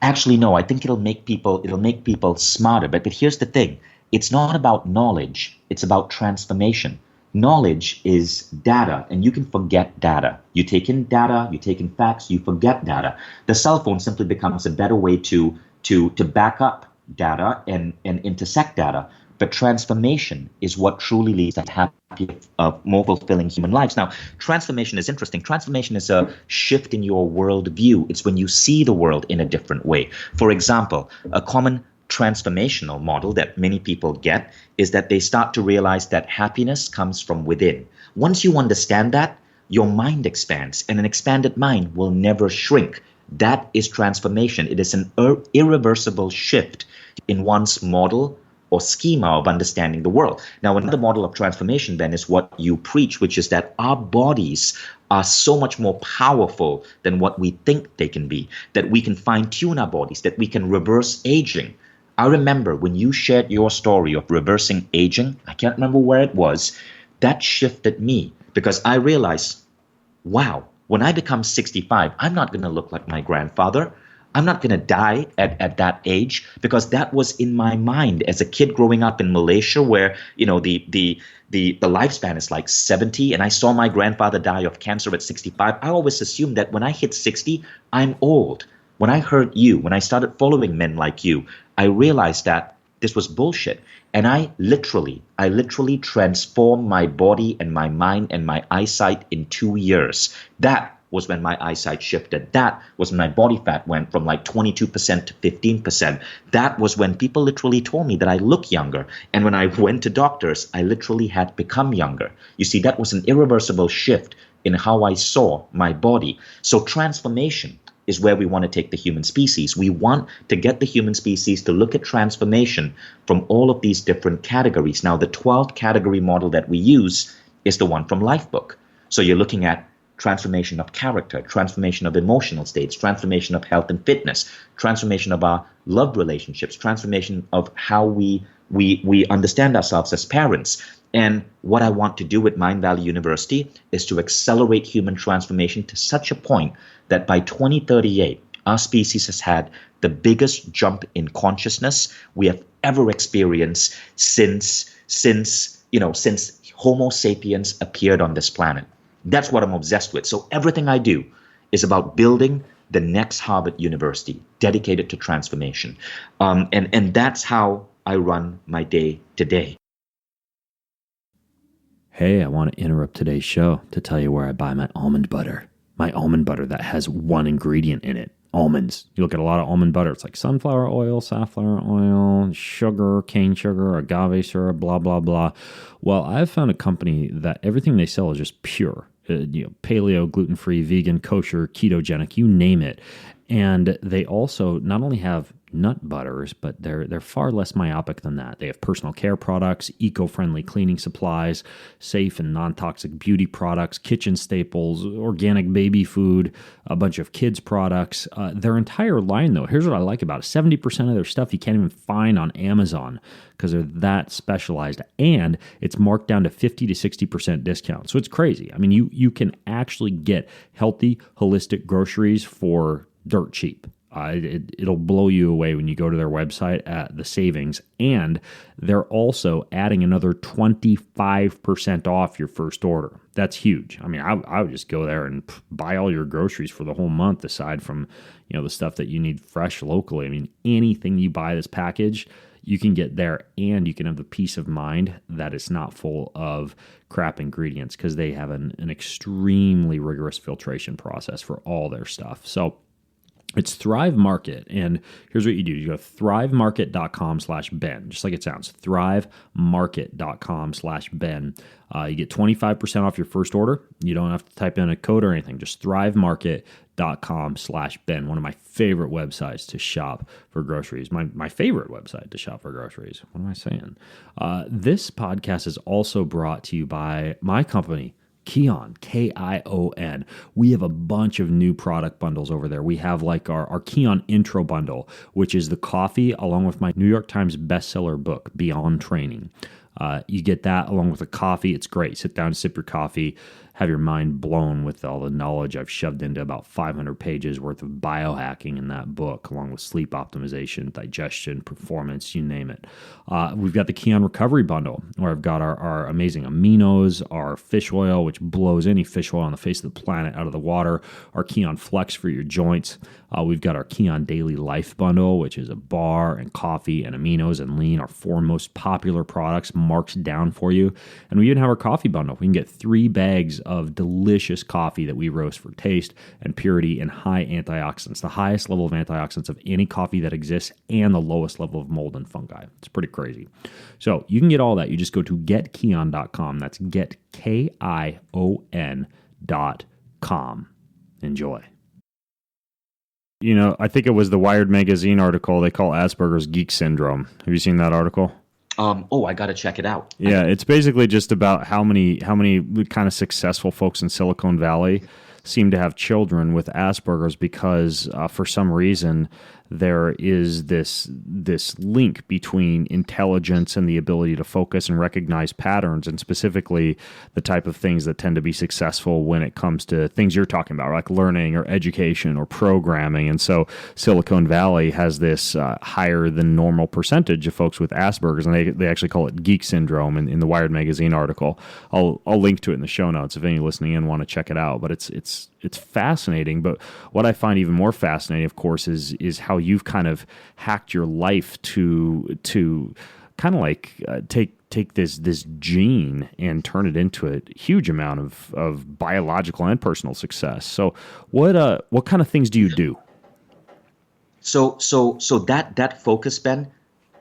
Actually, no. I think it'll make people smarter. But here's the thing. It's not about knowledge. It's about transformation. Knowledge is data, and you can forget data. You take in data, you take in facts, you forget data. The cell phone simply becomes a better way to back up data and intersect data. But transformation is what truly leads to happy, more fulfilling human lives. Now, transformation is interesting. Transformation is a shift in your worldview. It's when you see the world in a different way. For example, a common transformational model that many people get is that they start to realize that happiness comes from within. Once you understand that, your mind expands, and an expanded mind will never shrink. That is transformation. It is an irreversible shift in one's model or schema of understanding the world. Now, another model of transformation, Ben, is what you preach, which is that our bodies are so much more powerful than what we think they can be, that we can fine-tune our bodies, that we can reverse aging. I remember when you shared your story of reversing aging, I can't remember where it was, that shifted me because I realized, wow, when I become 65, I'm not going to look like my grandfather. I'm not going to die at that age, because that was in my mind as a kid growing up in Malaysia, where the lifespan is like 70, and I saw my grandfather die of cancer at 65. I always assumed that when I hit 60, I'm old. When I heard you, when I started following men like you, I realized that this was bullshit. And I literally transformed my body and my mind and my eyesight in 2 years. That was when my eyesight shifted. That was when my body fat went from like 22% to 15%. That was when people literally told me that I look younger. And when I went to doctors, I literally had become younger. You see, that was an irreversible shift in how I saw my body. So transformation is where we want to take the human species. We want to get the human species to look at transformation from all of these different categories. Now, the 12th category model that we use is the one from Lifebook. So you're looking at transformation of character, transformation of emotional states, transformation of health and fitness, transformation of our love relationships, transformation of how we understand ourselves as parents. And what I want to do with MindValley University is to accelerate human transformation to such a point that by 2038, our species has had the biggest jump in consciousness we have ever experienced since Homo sapiens appeared on this planet. That's what I'm obsessed with. So everything I do is about building the next Harvard University dedicated to transformation. And that's how I run my day to day. Hey, I want to interrupt today's show to tell you where I buy my almond butter. My almond butter that has one ingredient in it, almonds. You look at a lot of almond butter, it's like sunflower oil, safflower oil, sugar, cane sugar, agave syrup, blah, blah, blah. Well, I've found a company that everything they sell is just pure. Paleo, gluten-free, vegan, kosher, ketogenic, you name it. And they also not only have nut butters, but they're far less myopic than that. They have personal care products, eco-friendly cleaning supplies, safe and non-toxic beauty products, kitchen staples, organic baby food, a bunch of kids products. Their entire line, though, here's what I like about it. 70% of their stuff you can't even find on Amazon because they're that specialized, and it's marked down to 50 to 60% discount. So it's crazy. I mean, you can actually get healthy, holistic groceries for dirt cheap. It'll blow you away when you go to their website at the savings. And they're also adding another 25% off your first order. That's huge. I mean, I would just go there and buy all your groceries for the whole month, aside from, the stuff that you need fresh locally. I mean, anything you buy this package, you can get there, and you can have the peace of mind that it's not full of crap ingredients, because they have an extremely rigorous filtration process for all their stuff. So it's Thrive Market, and here's what you do. You go to thrivemarket.com/Ben, just like it sounds, thrivemarket.com/Ben. You get 25% off your first order. You don't have to type in a code or anything, just thrivemarket.com/Ben, one of my favorite websites to shop for groceries. My favorite website to shop for groceries. What am I saying? This podcast is also brought to you by my company, Kion, Kion. We have a bunch of new product bundles over there. We have like our Kion intro bundle, which is the coffee along with my New York Times bestseller book, Beyond Training. You get that along with a coffee. It's great. Sit down, sip your coffee, have your mind blown with all the knowledge I've shoved into about 500 pages worth of biohacking in that book, along with sleep optimization, digestion, performance, you name it. We've got the Kion Recovery Bundle, where I've got our amazing aminos, our fish oil, which blows any fish oil on the face of the planet out of the water, our Kion Flex for your joints. We've got our Kion Daily Life Bundle, which is a bar and coffee and aminos and lean, our 4 most popular products marked down for you. And we even have our coffee bundle. We can get 3 bags of delicious coffee that we roast for taste and purity and high antioxidants, the highest level of antioxidants of any coffee that exists, and the lowest level of mold and fungi. It's pretty crazy. So you can get all that. You just go to getkion.com. That's getkion.com. Enjoy. I think it was the Wired magazine article they call Asperger's geek syndrome. Have you seen that article? I got to check it out. Yeah, it's basically just about how many kind of successful folks in Silicon Valley seem to have children with Asperger's, because for some reason there is this link between intelligence and the ability to focus and recognize patterns, and specifically the type of things that tend to be successful when it comes to things you're talking about, like learning or education or programming. And so Silicon Valley has this higher than normal percentage of folks with Asperger's, and they actually call it geek syndrome in the Wired magazine article. I'll link to it in the show notes if any listening in want to check it out. But it's fascinating. But what I find even more fascinating, of course, is how you've kind of hacked your life to kind of like take this gene and turn it into a huge amount of biological and personal success. So what kind of things do you do? So that focus, Ben,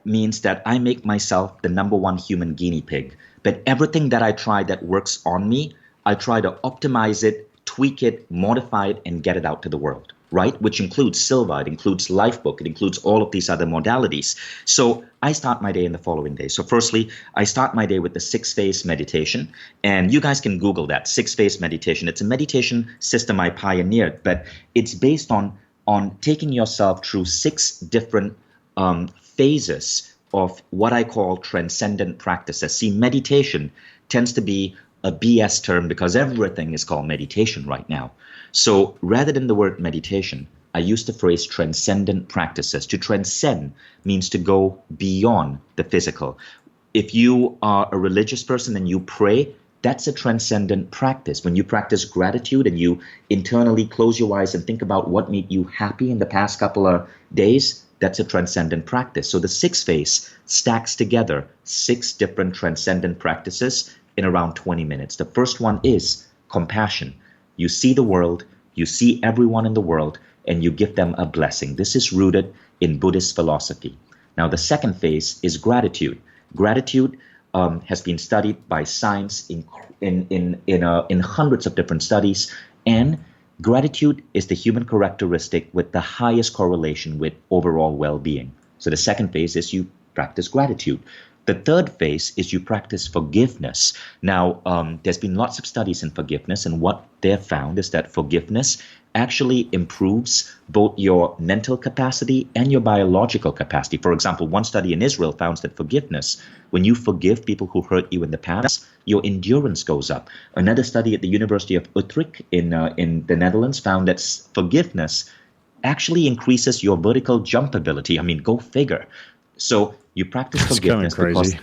means that I make myself the number one human guinea pig. But everything that I try that works on me, I try to optimize it, tweak it, modify it, and get it out to the world, right? Which includes Silva, it includes Lifebook, it includes all of these other modalities. So I start my day in the following day. So firstly, I start my day with the 6-phase meditation. And you guys can Google that, 6-phase meditation. It's a meditation system I pioneered, but it's based on taking yourself through 6 different phases of what I call transcendent practices. See, meditation tends to be a BS term because everything is called meditation right now. So rather than the word meditation, I use the phrase transcendent practices. To transcend means to go beyond the physical. If you are a religious person and you pray, that's a transcendent practice. When you practice gratitude and you internally close your eyes and think about what made you happy in the past couple of days, that's a transcendent practice. So the 6th phase stacks together 6 different transcendent practices in around 20 minutes. The first one is compassion. You see the world, you see everyone in the world, and you give them a blessing. This is rooted in Buddhist philosophy. Now, the 2nd phase is gratitude. Gratitude has been studied by science in hundreds of different studies, and gratitude is the human characteristic with the highest correlation with overall well-being. So the 2nd phase is you practice gratitude. The 3rd phase is you practice forgiveness. Now, there's been lots of studies in forgiveness, and what they've found is that forgiveness actually improves both your mental capacity and your biological capacity. For example, one study in Israel found that forgiveness, when you forgive people who hurt you in the past, your endurance goes up. Another study at the University of Utrecht in the Netherlands found that forgiveness actually increases your vertical jump ability. I mean, go figure. So you practice forgiveness because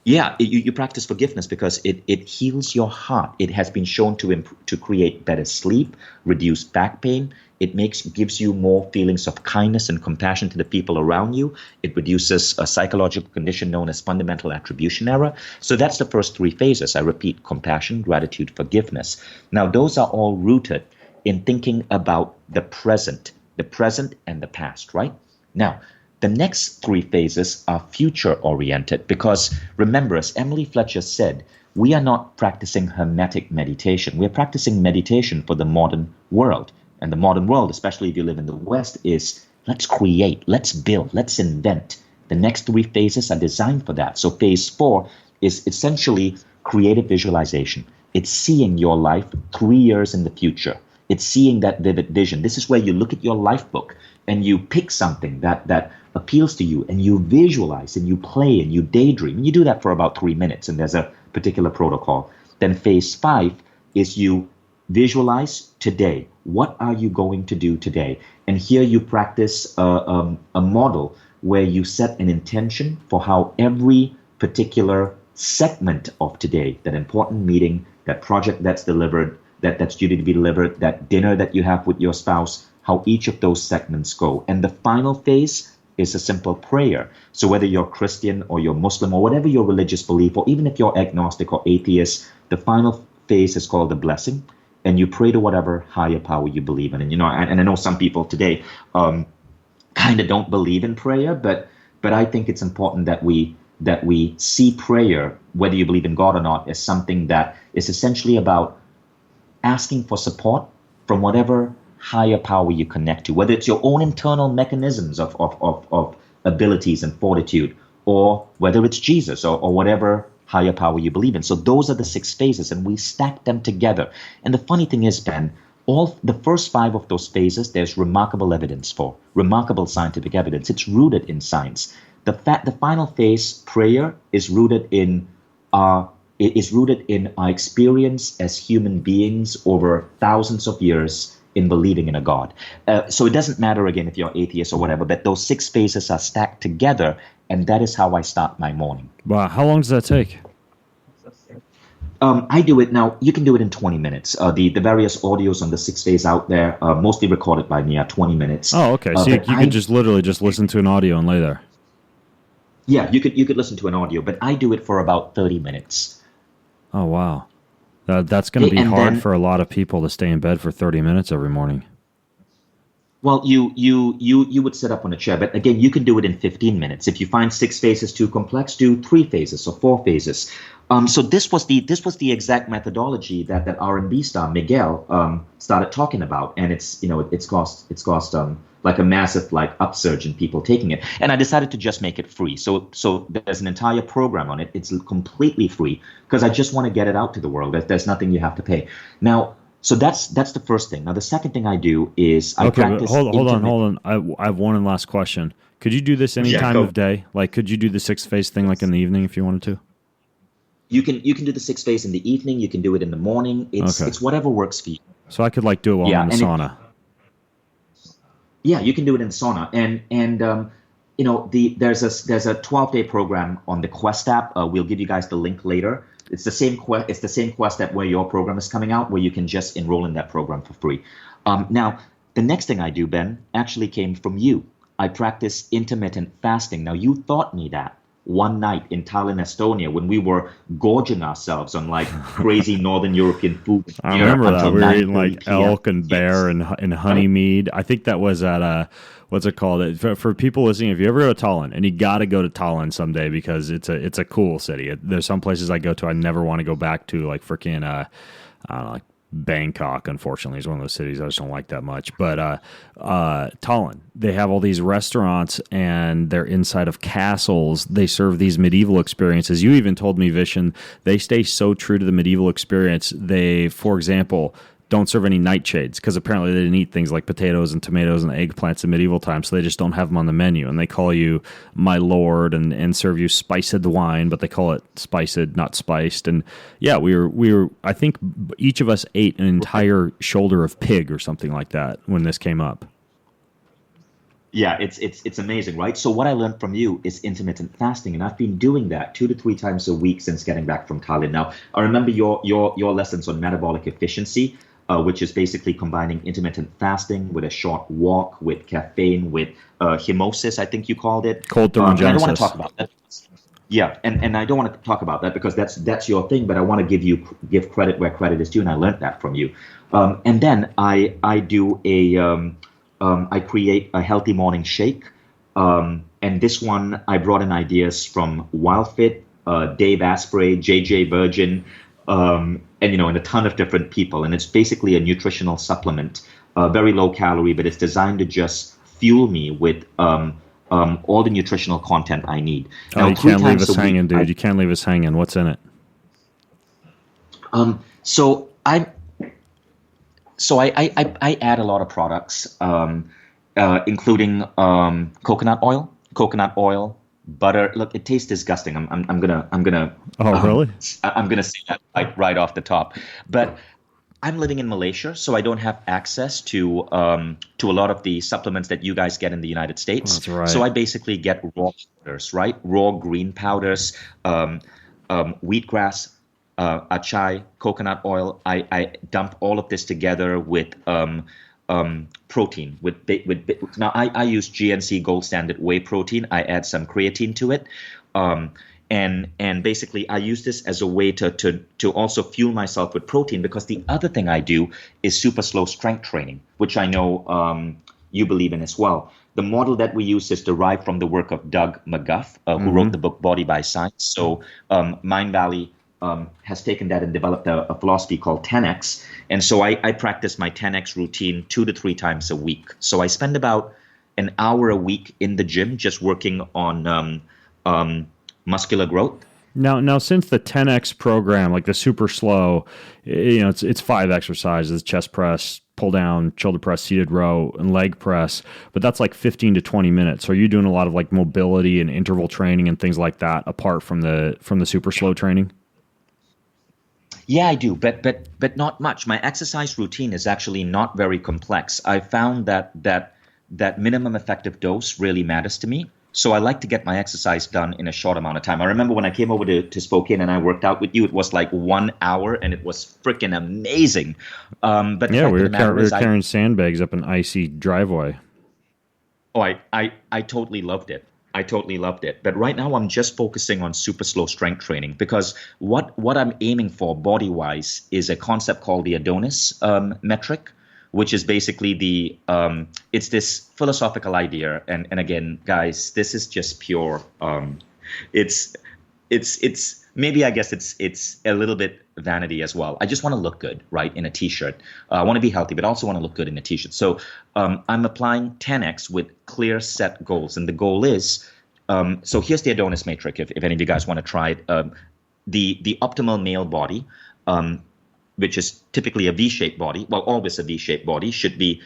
you practice forgiveness because it heals your heart. It has been shown to create better sleep, reduce back pain. It gives you more feelings of kindness and compassion to the people around you. It reduces a psychological condition known as fundamental attribution error. So that's the first 3 phases. I repeat: compassion, gratitude, forgiveness. Now, those are all rooted in thinking about the present and the past, right? Now, the next 3 phases are future-oriented because, remember, as Emily Fletcher said, we are not practicing hermetic meditation. We're practicing meditation for the modern world. And the modern world, especially if you live in the West, is let's create, let's build, let's invent. The next 3 phases are designed for that. So phase 4 is essentially creative visualization. It's seeing your life 3 years in the future. It's seeing that vivid vision. This is where you look at your life book and you pick something that appeals to you, and you visualize and you play and you daydream. And you do that for about 3 minutes, and there's a particular protocol. Then phase 5 is you visualize today. What are you going to do today? And here you practice a model where you set an intention for how every particular segment of today, that important meeting, that project that's delivered, that's due to be delivered, that dinner that you have with your spouse, how each of those segments go. And the final phase is a simple prayer. So whether you're Christian or you're Muslim or whatever your religious belief, or even if you're agnostic or atheist, the final phase is called the blessing. And you pray to whatever higher power you believe in. And I know some people today kind of don't believe in prayer, but I think it's important that we see prayer, whether you believe in God or not, as something that is essentially about asking for support from whatever higher power you connect to, whether it's your own internal mechanisms of abilities and fortitude, or whether it's Jesus or whatever higher power you believe in. So those are the 6 phases, and we stack them together. And the funny thing is, Ben, all the first 5 of those phases, there's remarkable evidence for, remarkable scientific evidence. It's rooted in science. The final phase, prayer, is rooted in our experience as human beings over thousands of years in believing in a God. So it doesn't matter, again, if you're atheist or whatever, but those 6 phases are stacked together, and that is how I start my morning. Wow, how long does that take? I do it now. You can do it in 20 minutes. The various audios on the 6 phase out there, mostly recorded by me, are 20 minutes. Oh, okay. So you could just literally just listen to an audio and lay there. Yeah, you could listen to an audio, but I do it for about 30 minutes. Oh, wow. That's going to be hard for a lot of people to stay in bed for 30 minutes every morning. Well, you would sit up on a chair, but again, you can do it in 15 minutes. If you find 6 phases too complex, do 3 phases or 4 phases. So this was the exact methodology that R&B star Miguel started talking about, and it's caused like a massive like upsurge in people taking it, and I decided to just make it free. So there's an entire program on it. It's completely free because I just want to get it out to the world. There's nothing you have to pay now. So that's the first thing. Now the second thing I do is I practice. Hold on. I have one last question. Could you do this any time of day? Like, could you do the 6 phase thing like in the evening if you wanted to? You can do the 6 phase in the evening. You can do it in the morning. It's whatever works for you. So I could like do it while I'm in the sauna. You can do it in the sauna, and there's a 12-day program on the Quest app. We'll give you guys the link later. It's the same Quest app where your program is coming out, where you can just enroll in that program for free. Now, the next thing I do, Ben, actually came from you. I practice intermittent fasting. Now, you taught me that one night in Tallinn, Estonia, when we were gorging ourselves on like crazy Northern European food. I remember that. We were eating like elk and bear and honey mead. I think that was at what's it called? For people listening, if you ever go to Tallinn, and you got to go to Tallinn someday because it's a cool city. There's some places I go to I never want to go back to, like freaking I don't know, like Bangkok, unfortunately, is one of those cities I just don't like that much. But Tallinn, they have all these restaurants, and they're inside of castles. They serve these medieval experiences. You even told me, Vishen, they stay so true to the medieval experience. They, for example, don't serve any nightshades because apparently they didn't eat things like potatoes and tomatoes and eggplants in medieval times, so they just don't have them on the menu. And they call you my lord and serve you spiced wine, but they call it spiced, not spiced. And yeah, we were. I think each of us ate an entire shoulder of pig or something like that when this came up. Yeah, it's amazing, right? So what I learned from you is intermittent fasting, and I've been doing that 2 to 3 times a week since getting back from Tallinn. Now, I remember your lessons on metabolic efficiency, which is basically combining intermittent fasting with a short walk, with caffeine, with hemosis, I think you called it. Cold thermogenesis. I don't want to talk about that. Yeah, and I don't want to talk about that because that's your thing, but I want to give credit where credit is due, and I learned that from you. And then I do I create a healthy morning shake. And this one, I brought in ideas from WildFit, Dave Asprey, JJ Virgin, and a ton of different people. And it's basically a nutritional supplement, very low calorie, but it's designed to just fuel me with all the nutritional content I need. Now, you can't leave us hanging, dude. You can't leave us hanging. What's in it? So I add a lot of products, including coconut oil, butter. Look, it tastes disgusting. I'm gonna. Oh, really? I'm gonna say that right off the top. But I'm living in Malaysia, so I don't have access to a lot of the supplements that you guys get in the United States. That's right. So I basically get raw powders, right? Raw green powders, wheatgrass, achai, coconut oil. I dump all of this together with protein. Now I use GNC Gold Standard Whey protein. I add some creatine to it, and basically I use this as a way to also fuel myself with protein, because the other thing I do is super slow strength training, which I know you believe in as well. The model that we use is derived from the work of Doug McGuff, who wrote the book Body by Science. So MindValley has taken that and developed a philosophy called 10X. And so I practice my 10X routine 2 to 3 times a week. So I spend about an hour a week in the gym just working on muscular growth. Now, since the 10X program, like the super slow, it's 5 exercises: chest press, pull down, shoulder press, seated row, and leg press. But that's like 15 to 20 minutes. So are you doing a lot of like mobility and interval training and things like that apart from the super slow training? Yeah, I do, but not much. My exercise routine is actually not very complex. I found that minimum effective dose really matters to me. So I like to get my exercise done in a short amount of time. I remember when I came over to Spokane and I worked out with you, it was like 1 hour and it was freaking amazing. But yeah, we were carrying sandbags up an icy driveway. Oh, I totally loved it. But right now I'm just focusing on super slow strength training, because what I'm aiming for body-wise is a concept called the Adonis metric, which is basically it's this philosophical idea. And again, guys, this is just pure. It's maybe I guess it's a little bit vanity as well. I just want to look good, right, in a t-shirt. I want to be healthy, but I also want to look good in a t-shirt. So I'm applying 10x with clear set goals, and the goal is so here's the Adonis matrix. If any of you guys want to try it, the optimal male body, which is typically a V-shaped body, well, always a V-shaped body, should be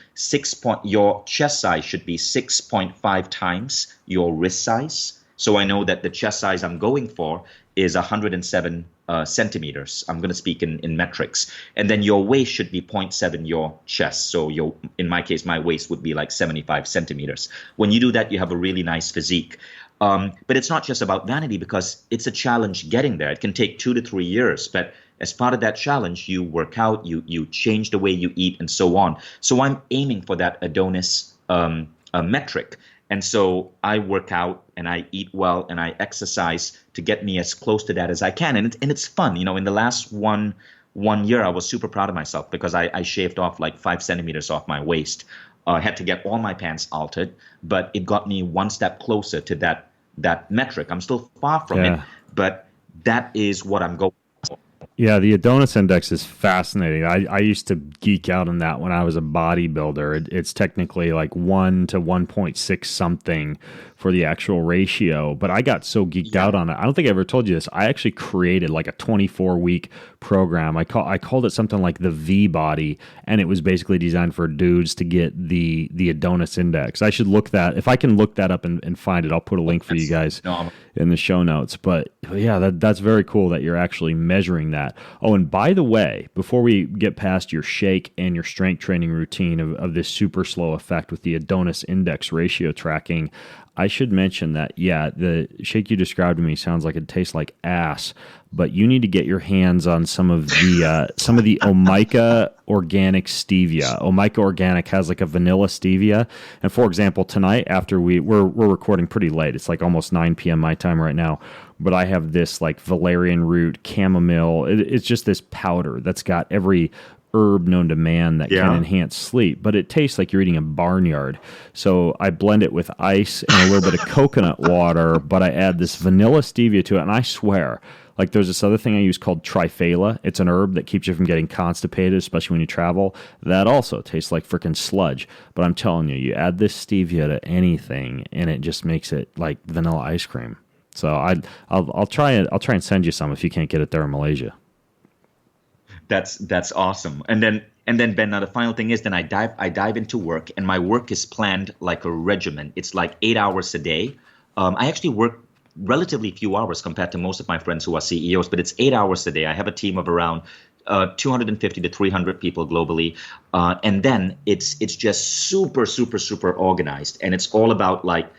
your chest size should be 6.5 times your wrist size. So I know that the chest size I'm going for is 107 centimeters. I'm going to speak in metrics. And then your waist should be 0.7 your chest. So in my case, my waist would be like 75 centimeters. When you do that, you have a really nice physique. But it's not just about vanity, because it's a challenge getting there. It can take 2 to 3 years. But as part of that challenge, you work out, you change the way you eat, and so on. So I'm aiming for that Adonis metric. And so I work out and I eat well and I exercise to get me as close to that as I can. And it's fun. You know, in the last one year, I was super proud of myself because I shaved off like 5 centimeters off my waist. I had to get all my pants altered, but it got me one step closer to that metric. I'm still far from it, but that is what I'm going for. Yeah, the Adonis Index is fascinating. I used to geek out on that when I was a bodybuilder. It's technically like 1 to 1.6 something for the actual ratio, but I got so geeked out on it. I don't think I ever told you this. I actually created like a 24-week program. I called it something like the V body, and it was basically designed for dudes to get the Adonis Index. I should look that. If I can look that up and find it, I'll put a link for you guys in the show notes. But yeah, that's very cool that you're actually measuring that. Oh, and by the way, before we get past your shake and your strength training routine of this super slow effect with the Adonis Index ratio tracking, I should mention that, yeah, the shake you described to me sounds like it tastes like ass, but you need to get your hands on some of the Omica Organic Stevia. Omica Organic has like a vanilla stevia. And for example, tonight after we're recording pretty late, it's like almost 9 p.m. my time right now, but I have this like valerian root, chamomile. It's just this powder that's got every herb known to man that can enhance sleep, but it tastes like you're eating a barnyard. So I blend it with ice and a little bit of coconut water, but I add this vanilla stevia to it, and I swear, like there's this other thing I use called triphala. It's an herb that keeps you from getting constipated, especially when you travel. That also tastes like freaking sludge. But I'm telling you, you add this stevia to anything, and it just makes it like vanilla ice cream. So I'll try it. I'll try and send you some if you can't get it there in Malaysia. That's awesome. And then Ben, now the final thing is then I dive into work, and my work is planned like a regimen. It's like 8 hours a day. I actually work relatively few hours compared to most of my friends who are CEOs, but it's 8 hours a day. I have a team of around 250 to 300 people globally. And then it's just super, super, super organized. And it's all about like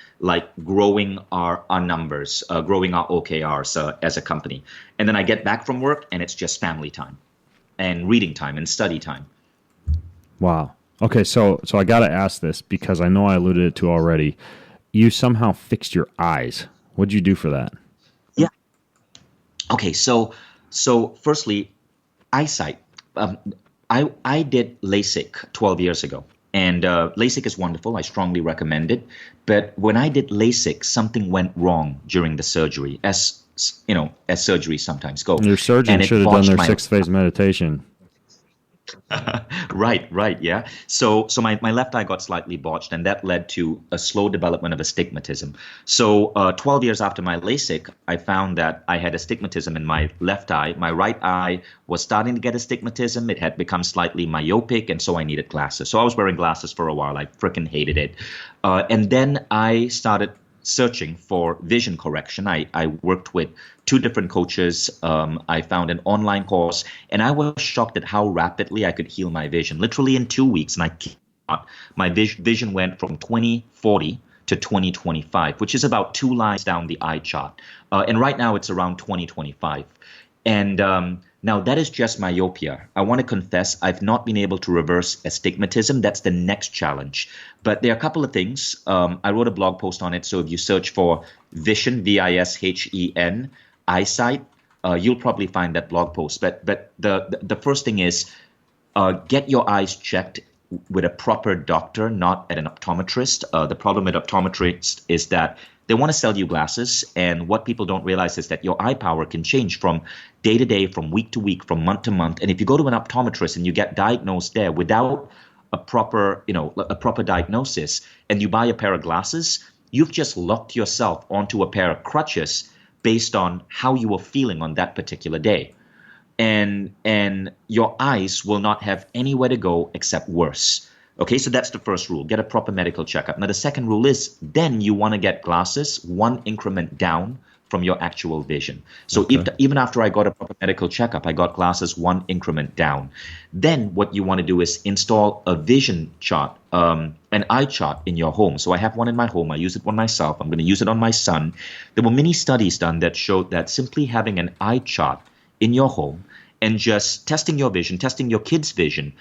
growing our numbers, growing our OKRs as a company. And then I get back from work and it's just family time and reading time and study time. Wow. Okay, so I got to ask this because I know I alluded to it already. You somehow fixed your eyes. What'd you do for that? Yeah. Okay, so firstly, eyesight. I did LASIK 12 years ago, and LASIK is wonderful. I strongly recommend it. But when I did LASIK, something went wrong during the surgery, as surgeries sometimes go. Your surgeon should have done their 6-phase meditation. Right, yeah. So my left eye got slightly botched, and that led to a slow development of astigmatism. So 12 years after my LASIK, I found that I had astigmatism in my left eye. My right eye was starting to get astigmatism. It had become slightly myopic, and so I needed glasses. So I was wearing glasses for a while. I freaking hated it. And then I started searching for vision correction. I worked with 2 different coaches. I found an online course, and I was shocked at how rapidly I could heal my vision. Literally in 2 weeks, and my vision went from 20/40 to 20/25, which is about 2 lines down the eye chart. And right now it's around 20/25. And now that is just myopia. I want to confess I've not been able to reverse astigmatism. That's the next challenge. But there are a couple of things. I wrote a blog post on it. So if you search for Vishen, Vishen, Eyesight, you'll probably find that blog post. But the first thing is get your eyes checked with a proper doctor, not at an optometrist. The problem with optometrists is that they want to sell you glasses, and what people don't realize is that your eye power can change from day to day, from week to week, from month to month. And if you go to an optometrist and you get diagnosed there without a proper diagnosis, and you buy a pair of glasses, you've just locked yourself onto a pair of crutches based on how you were feeling on that particular day. And your eyes will not have anywhere to go except worse. Okay, so that's the first rule. Get a proper medical checkup. Now, the second rule is then you want to get glasses one increment down from your actual vision. So okay. Even after I got a proper medical checkup, I got glasses one increment down. Then what you want to do is install a vision chart, an eye chart in your home. So I have one in my home. I use it on myself. I'm going to use it on my son. There were many studies done that showed that simply having an eye chart in your home and just testing your vision, testing your kid's vision,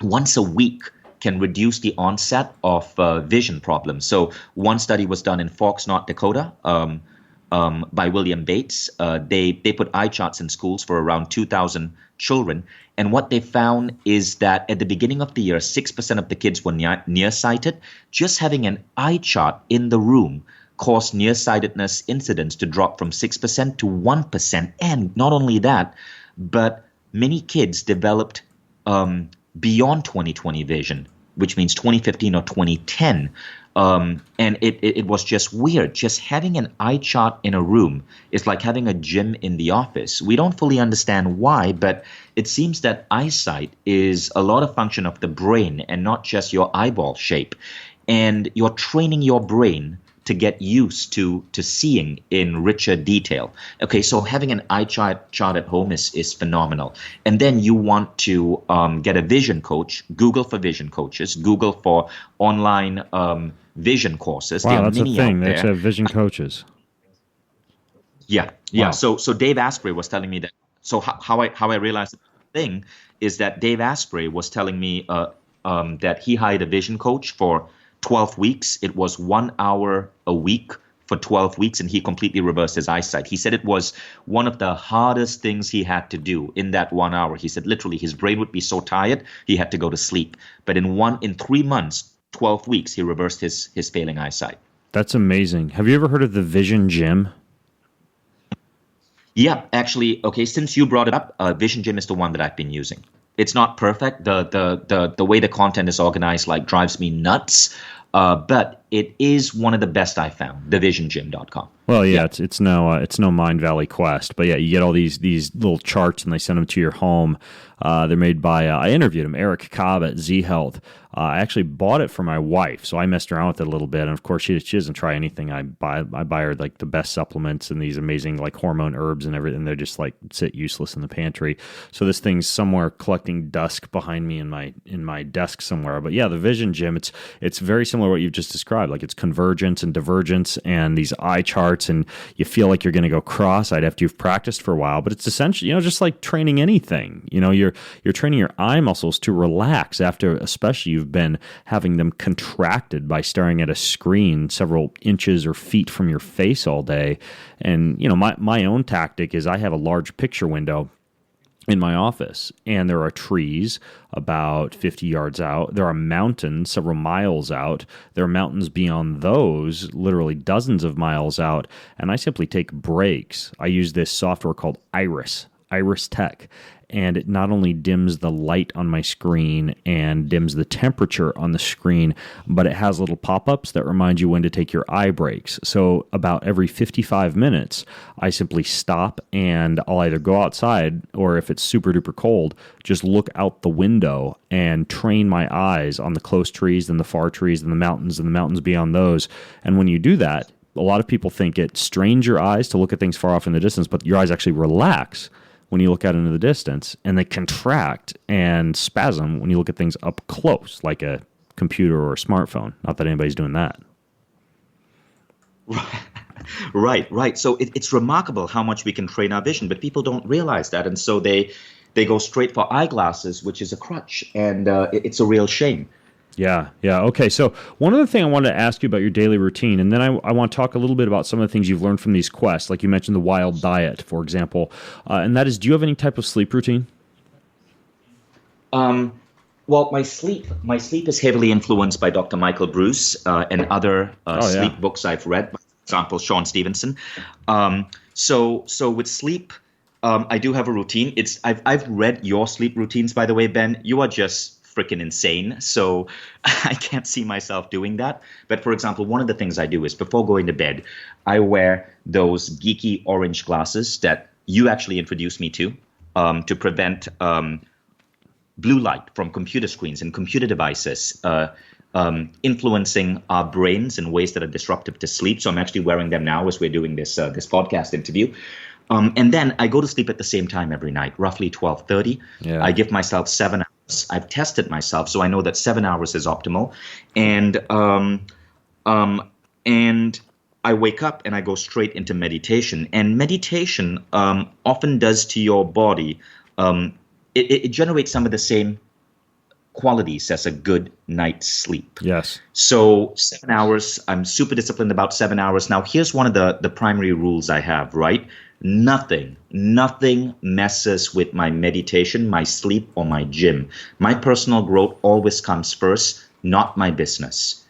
once a week can reduce the onset of vision problems. So one study was done in Forks, North Dakota, by William Bates. They put eye charts in schools for around 2,000 children. And what they found is that at the beginning of the year, 6% of the kids were nearsighted. Just having an eye chart in the room caused nearsightedness incidence to drop from 6% to 1%. And not only that, but many kids developed beyond 20/20 vision, which means 2015 or 2010. And it was just weird. Just having an eye chart in a room is like having a gym in the office. We don't fully understand why, but it seems that eyesight is a lot of function of the brain and not just your eyeball shape. And you're training your brain to get used to seeing in richer detail. Okay, so having an eye chart at home is phenomenal. And then you want to get a vision coach. Google for vision coaches. Google for online vision courses. Wow, there are that's many a thing. out They there. actually have vision coaches. Yeah. Wow. So Dave Asprey was telling me that. So how I realized the thing is that Dave Asprey was telling me that he hired a vision coach for 12 weeks. It was 1 hour a week for 12 weeks, and he completely reversed his eyesight. He said it was one of the hardest things he had to do in that 1 hour. He said literally his brain would be so tired he had to go to sleep. But in 3 months, 12 weeks, he reversed his failing eyesight. That's amazing. Have you ever heard of the Vision Gym? Yeah, actually, okay, since you brought it up, Vision Gym is the one that I've been using. It's not perfect. The way the content is organized drives me nuts. But it is one of the best I found, thevisiongym.com. Well, yeah. It's no MindValley Quest, but yeah, you get all these little charts and they send them to your home. They're made by I interviewed him, Eric Cobb at Z Health. I actually bought it for my wife, so I messed around with it a little bit. And of course, she doesn't try anything. I buy her like the best supplements and these amazing like hormone herbs and everything. They're just like sit useless in the pantry. So this thing's somewhere collecting dust behind me in my desk somewhere. But yeah, the Vision Gym, it's very similar to what you've just described. Like it's convergence and divergence and these eye charts, and you feel like you're going to go cross-eyed after you've practiced for a while. But it's essentially, just like training anything. You're training your eye muscles to relax after, especially you've been having them contracted by staring at a screen several inches or feet from your face all day. And my own tactic is I have a large picture window in my office, and there are trees about 50 yards out. There are mountains several miles out. There are mountains beyond those, literally dozens of miles out, and I simply take breaks. I use this software called Iris Tech, and it not only dims the light on my screen and dims the temperature on the screen, but it has little pop-ups that remind you when to take your eye breaks. So about every 55 minutes, I simply stop and I'll either go outside, or if it's super duper cold, just look out the window and train my eyes on the close trees and the far trees and the mountains beyond those. And when you do that, a lot of people think it strains your eyes to look at things far off in the distance, but your eyes actually relax when you look out into the distance, and they contract and spasm when you look at things up close, like a computer or a smartphone. Not that anybody's doing that. Right. So it's remarkable how much we can train our vision, but people don't realize that. And so they go straight for eyeglasses, which is a crutch, and it's a real shame. Yeah. Okay, so one other thing I wanted to ask you about your daily routine, and then I want to talk a little bit about some of the things you've learned from these quests, like you mentioned the wild diet, for example, and that is, do you have any type of sleep routine? Well, my sleep is heavily influenced by Dr. Michael Bruce and other sleep books I've read. For example, Sean Stevenson. So with sleep, I do have a routine. I've read your sleep routines, by the way, Ben. You are just freaking insane. So I can't see myself doing that. But for example, one of the things I do is before going to bed, I wear those geeky orange glasses that you actually introduced me to prevent blue light from computer screens and computer devices influencing our brains in ways that are disruptive to sleep. So I'm actually wearing them now as we're doing this podcast interview. And then I go to sleep at the same time every night, roughly 12:30. Yeah. I give myself 7 hours. I've tested myself, so I know that 7 hours is optimal. And I wake up and I go straight into meditation. And meditation often does to your body, it generates some of the same qualities as a good night's sleep. Yes. So 7 hours, I'm super disciplined about 7 hours. Now, here's one of the primary rules I have, right? Nothing messes with my meditation, my sleep, or my gym. My personal growth always comes first, not my business.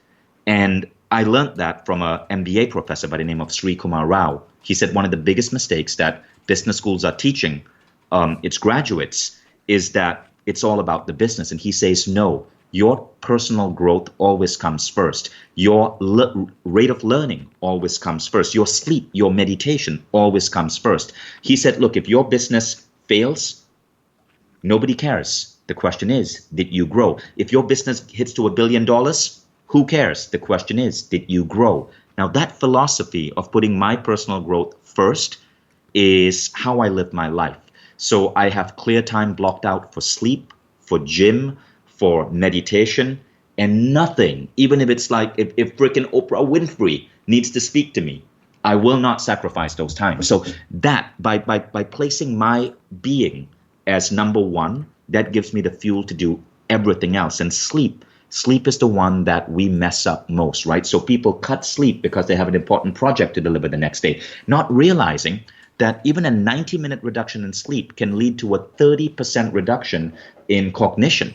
And I learned that from an MBA professor by the name of Sri Kumar Rao. He said one of the biggest mistakes that business schools are teaching its graduates is that it's all about the business. And he says, no, your personal growth always comes first. Your rate of learning always comes first. Your sleep, your meditation always comes first. He said, look, if your business fails, nobody cares. The question is, did you grow? If your business hits to $1 billion, who cares? The question is, did you grow? Now, that philosophy of putting my personal growth first is how I live my life. So I have clear time blocked out for sleep, for gym, for meditation, and nothing, even if it's like if freaking Oprah Winfrey needs to speak to me, I will not sacrifice those times. So that by placing my being as number one, that gives me the fuel to do everything else. And sleep is the one that we mess up most, right? So people cut sleep because they have an important project to deliver the next day, not realizing that even a 90-minute reduction in sleep can lead to a 30% reduction in cognition,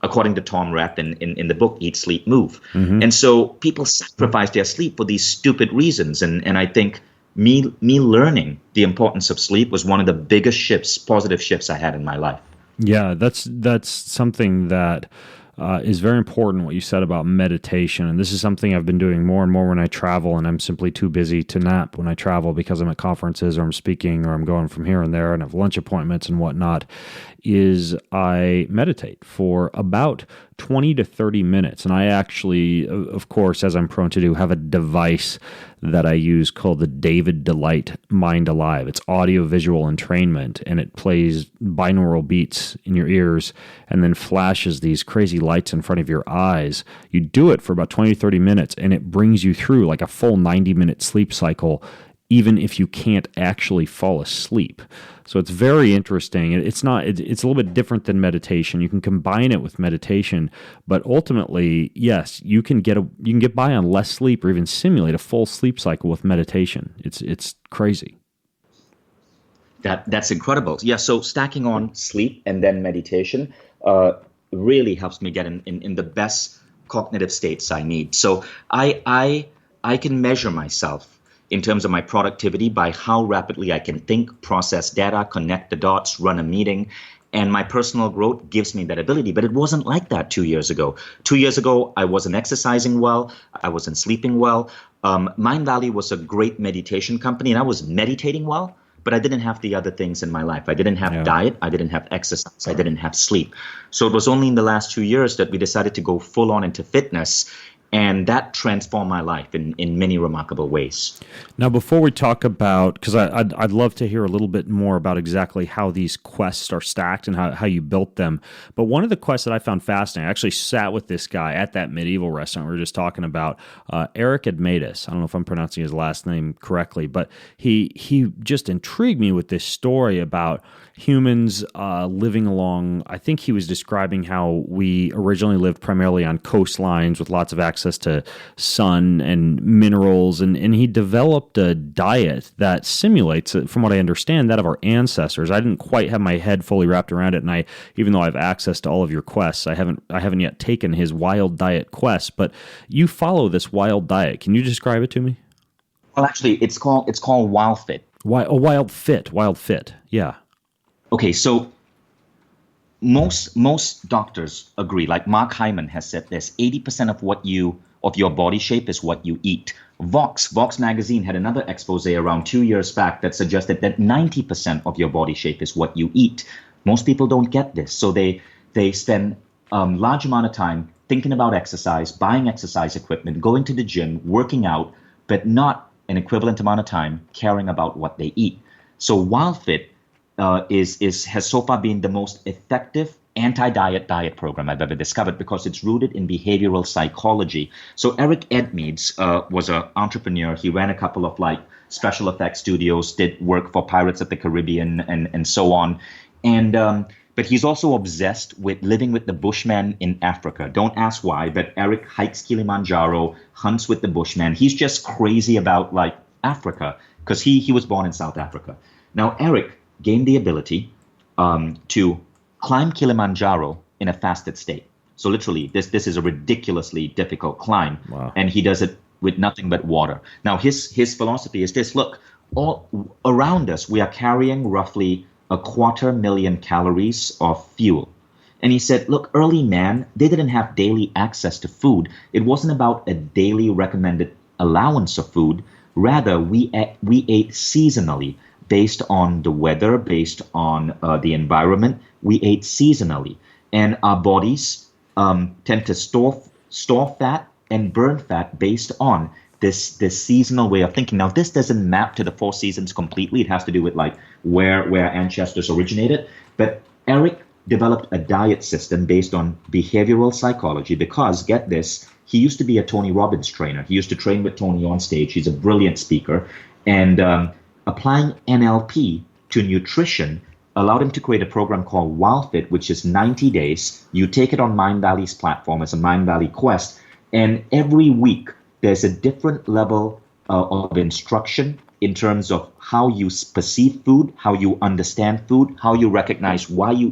according to Tom Rath in the book Eat, Sleep, Move. Mm-hmm. And so people sacrifice their sleep for these stupid reasons. And I think me learning the importance of sleep was one of the biggest positive shifts I had in my life. Yeah, that's something that is very important, what you said about meditation. And this is something I've been doing more and more when I travel, and I'm simply too busy to nap when I travel because I'm at conferences or I'm speaking or I'm going from here and there and have lunch appointments and whatnot, is I meditate for about 20 to 30 minutes. And I actually, of course, as I'm prone to do, have a device that I use called the David Delight Mind Alive. It's audio-visual entrainment, and it plays binaural beats in your ears and then flashes these crazy lights in front of your eyes. You do it for about 20 to 30 minutes, and it brings you through like a full 90-minute sleep cycle, even if you can't actually fall asleep. So it's very interesting. It's a little bit different than meditation. You can combine it with meditation, but ultimately, yes, you can get by on less sleep or even simulate a full sleep cycle with meditation. It's crazy. That's incredible. Yeah, so stacking on sleep and then meditation really helps me get in the best cognitive states I need. So I can measure myself in terms of my productivity by how rapidly I can think, process data, connect the dots, run a meeting. And my personal growth gives me that ability. But it wasn't like that 2 years ago. 2 years ago, I wasn't exercising well. I wasn't sleeping well. MindValley was a great meditation company, and I was meditating well, but I didn't have the other things in my life. I didn't have diet. I didn't have exercise. I didn't have sleep. So it was only in the last 2 years that we decided to go full on into fitness. And that transformed my life in many remarkable ways. Now, before we talk about, because I'd love to hear a little bit more about exactly how these quests are stacked and how you built them. But one of the quests that I found fascinating, I actually sat with this guy at that medieval restaurant we were just talking about, Eric Admatus. I don't know if I'm pronouncing his last name correctly, but he just intrigued me with this story about humans living along, I think he was describing how we originally lived primarily on coastlines with lots of access to sun and minerals, and he developed a diet that simulates, from what I understand, that of our ancestors. I didn't quite have my head fully wrapped around it, and even though I have access to all of your quests, I haven't yet taken his wild diet quest, but you follow this wild diet. Can you describe it to me? Well, actually, it's called WildFit. WildFit. Yeah. Okay, so most doctors agree. Like Mark Hyman has said this: 80% of your body shape is what you eat. Vox magazine had another expose around 2 years back that suggested that 90% of your body shape is what you eat. Most people don't get this, so they spend large amount of time thinking about exercise, buying exercise equipment, going to the gym, working out, but not an equivalent amount of time caring about what they eat. So WildFit has so far been the most effective anti-diet program I've ever discovered, because it's rooted in behavioral psychology. So Eric Edmeades was an entrepreneur. He ran a couple of special effects studios, did work for Pirates of the Caribbean and so on. But he's also obsessed with living with the Bushman in Africa. Don't ask why, but Eric hikes Kilimanjaro, hunts with the Bushman. He's just crazy about Africa, because he was born in South Africa. Now, Eric gained the ability to climb Kilimanjaro in a fasted state. So literally, this is a ridiculously difficult climb. Wow. And he does it with nothing but water. Now, his philosophy is this: look, all around us, we are carrying roughly 250,000 calories of fuel. And he said, look, early man, they didn't have daily access to food. It wasn't about a daily recommended allowance of food. Rather, we ate seasonally, based on the weather, based on the environment. We ate seasonally. And our bodies tend to store fat and burn fat based on this seasonal way of thinking. Now, this doesn't map to the 4 seasons completely. It has to do with where ancestors originated. But Eric developed a diet system based on behavioral psychology because, get this, he used to be a Tony Robbins trainer. He used to train with Tony on stage. He's a brilliant speaker. And applying NLP to nutrition allowed him to create a program called WildFit, which is 90 days. You take it on MindValley's platform as a MindValley quest. And every week, there's a different level of instruction in terms of how you perceive food, how you understand food, how you recognize why you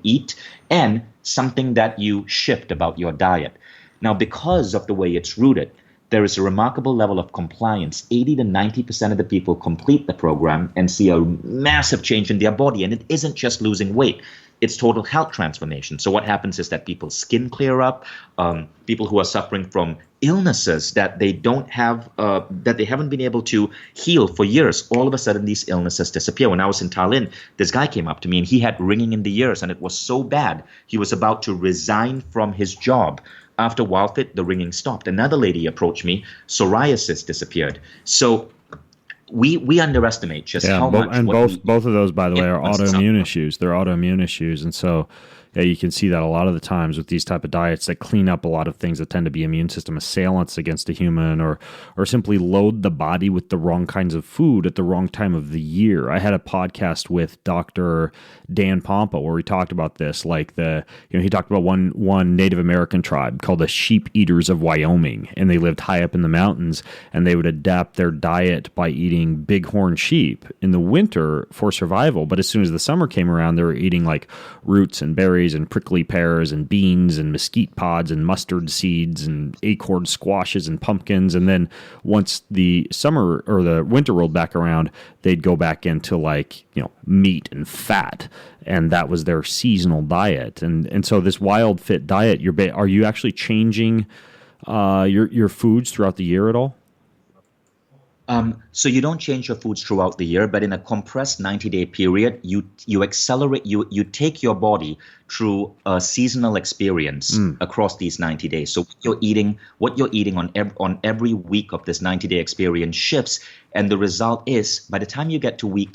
eat, and something that you shift about your diet. Now, because of the way it's rooted, there is a remarkable level of compliance. 80 to 90% of the people complete the program and see a massive change in their body. And it isn't just losing weight. It's total health transformation. So what happens is that people's skin clear up. People who are suffering from illnesses that they don't have, that they haven't been able to heal for years, all of a sudden these illnesses disappear. When I was in Tallinn, this guy came up to me and he had ringing in the ears, and it was so bad he was about to resign from his job. After WildFit, the ringing stopped. Another lady approached me, psoriasis disappeared. So we underestimate just how much. And both of those, by the way, are autoimmune issues. They're autoimmune issues, and so you can see that a lot of the times with these type of diets that clean up a lot of things that tend to be immune system assailants against a human, or simply load the body with the wrong kinds of food at the wrong time of the year. I had a podcast with Dr. Dan Pompa where we talked about this, he talked about one Native American tribe called the Sheep Eaters of Wyoming, and they lived high up in the mountains, and they would adapt their diet by eating bighorn sheep in the winter for survival. But as soon as the summer came around, they were eating roots and berries and prickly pears and beans and mesquite pods and mustard seeds and acorn squashes and pumpkins. And then once the summer or the winter rolled back around, they'd go back into meat and fat. And that was their seasonal diet. And so this WildFit diet, are you actually changing your foods throughout the year at all? So you don't change your foods throughout the year, but in a compressed 90-day period, you accelerate, you take your body through a seasonal experience across these 90 days. So what you're eating on every week of this 90-day experience shifts, and the result is by the time you get to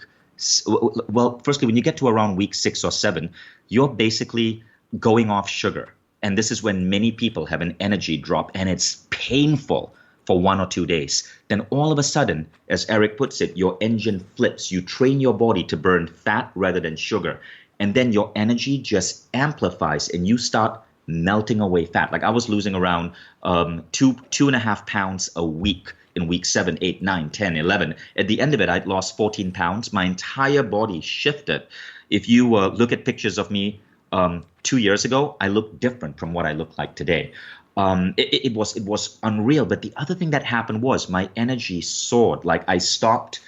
firstly, when you get to around week 6 or 7, you're basically going off sugar. And this is when many people have an energy drop, and it's painful for 1 or 2 days. Then all of a sudden, as Eric puts it, your engine flips. You train your body to burn fat rather than sugar. And then your energy just amplifies and you start melting away fat. Like I was losing around 2.5 pounds a week in week 7, 8, 9, 10, 11. At the end of it, I'd lost 14 pounds. My entire body shifted. If you look at pictures of me 2 years ago, I look different from what I look like today. It was unreal. But the other thing that happened was my energy soared. Like I stopped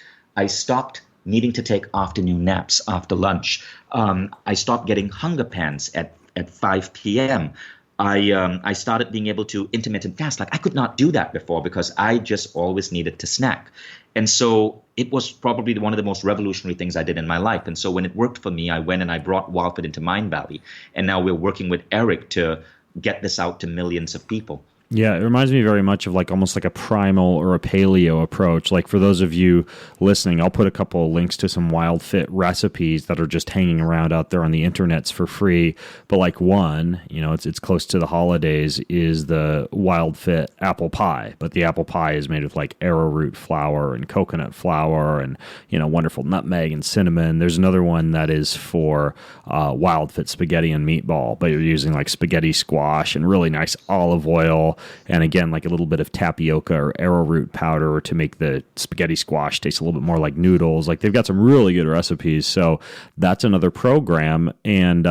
needing to take afternoon naps after lunch. I stopped getting hunger pangs at 5 p.m. I started being able to intermittent fast. Like I could not do that before because I just always needed to snack. And so it was probably one of the most revolutionary things I did in my life. And so when it worked for me, I went and I brought WildFit into MindValley. And now we're working with Eric to get this out to millions of people. Yeah, it reminds me very much of like almost like a primal or a paleo approach. Like for those of you listening, I'll put a couple of links to some WildFit recipes that are just hanging around out there on the internets for free. But like one, it's close to the holidays, is the WildFit apple pie. But the apple pie is made with like arrowroot flour and coconut flour and wonderful nutmeg and cinnamon. There's another one that is for WildFit spaghetti and meatball, but you're using like spaghetti squash and really nice olive oil. And again, like a little bit of tapioca or arrowroot powder to make the spaghetti squash taste a little bit more like noodles. Like they've got some really good recipes. So that's another program. And